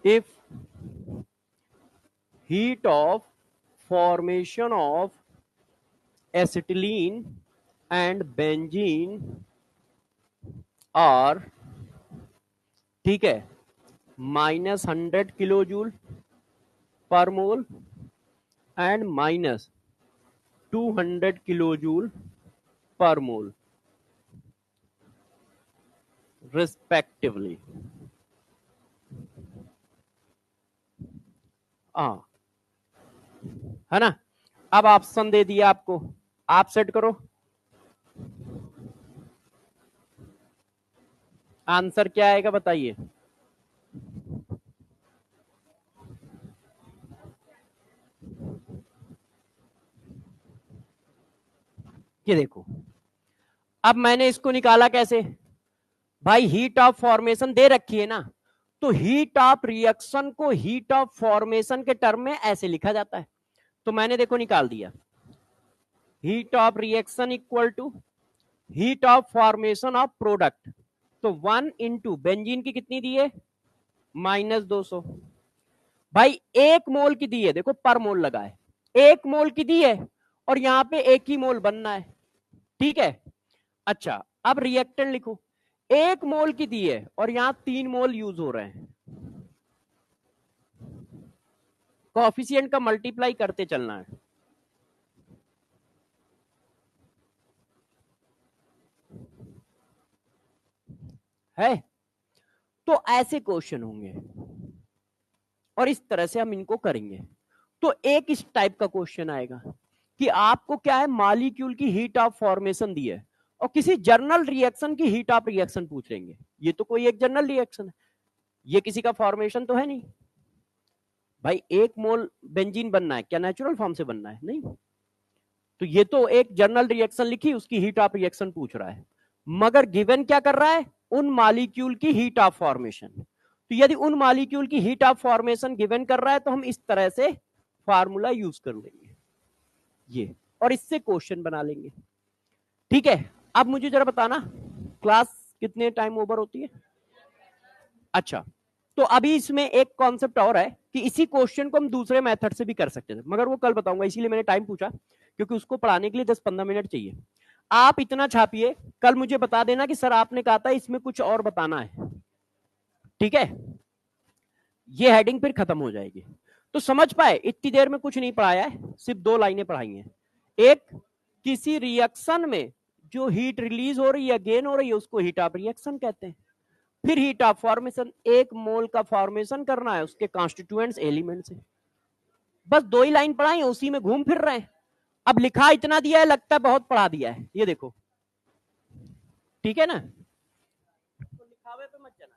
if heat of formation of acetylene and benzene are, ठीक है, -100 किलो जूल पर मोल एंड -200 किलो जूल पर मोल रिस्पेक्टिवली। है ना। अब ऑप्शन दे दिया आपको, आप सेट करो, आंसर क्या आएगा बताइए। ये देखो, अब मैंने इसको निकाला कैसे भाई, हीट ऑफ फॉर्मेशन दे रखी है ना, तो हीट ऑफ रिएक्शन को हीट ऑफ फॉर्मेशन के टर्म में ऐसे लिखा जाता है। तो मैंने देखो निकाल दिया, heat of reaction equal to heat of formation of product. तो 1 इंटू बेंजीन की कितनी दी है, -200। भाई 1 मोल की दी है, देखो पर मोल लगा है, 1 मोल की दी है और यहां पे 1 ही मोल बनना है, ठीक है। अच्छा, अब रिएक्टेंट लिखो, 1 मोल की दी है और यहां 3 मोल यूज हो रहे हैं, कोएफिशिएंट का मल्टीप्लाई करते चलना है। तो ऐसे क्वेश्चन होंगे और इस तरह से हम इनको करेंगे। तो एक इस टाइप का क्वेश्चन आएगा कि आपको क्या है, मॉलिक्यूल की हीट ऑफ फॉर्मेशन दी है और किसी जर्नल रिएक्शन की हीट ऑफ रिएक्शन पूछ लेंगे। ये तो कोई एक जर्नल रिएक्शन है, ये किसी का फॉर्मेशन तो है नहीं भाई। 1 मोल बेंजीन बनना है, क्या नेचुरल फॉर्म से बनना है? नहीं। तो ये तो एक जर्नल रिएक्शन लिखी, उसकी हीट ऑफ रिएक्शन पूछ रहा है, मगर गिवन क्या कर रहा है, उन मॉलिक्यूल की हीट ऑफ फॉर्मेशन। तो यदि उन मॉलिक्यूल की हीट ऑफ फॉर्मेशन गिवन कर रहा है तो हम इस तरह से फार्मूला यूज कर लेंगे ये, और इससे क्वेश्चन बना लेंगे। ठीक है, अब मुझे जरा बताना क्लास कितने टाइम ओवर होती है? अच्छा, तो अभी इसमें एक कॉन्सेप्ट और है कि इसी क्वेश्चन को हम दूसरे मेथड से भी कर सकते थे, मगर वो कल बताऊंगा, इसीलिए मैंने टाइम पूछा, क्योंकि उसको पढ़ाने के लिए 10-15 मिनट चाहिए। आप इतना छापिए, कल मुझे बता देना कि सर आपने कहा था इसमें कुछ और बताना है। ठीक है, ये हेडिंग फिर खत्म हो जाएगी। तो समझ पाए, इतनी देर में कुछ नहीं पढ़ाया है, सिर्फ 2 लाइनें पढ़ाई हैं। एक, किसी रिएक्शन में जो हीट रिलीज हो रही है, गेन हो रही है, उसको हीट ऑफ रिएक्शन कहते हैं। फिर हीट ऑफ फॉर्मेशन, 1 मोल का फॉर्मेशन करना है उसके कॉन्स्टिट्यूएंट्स एलिमेंट से। बस 2 ही लाइन पढ़ाई है, उसी में घूम फिर रहे हैं। अब लिखा इतना दिया है, लगता है बहुत पढ़ा दिया है, ये देखो। ठीक है ना, तो लिखावे पे मत जाना।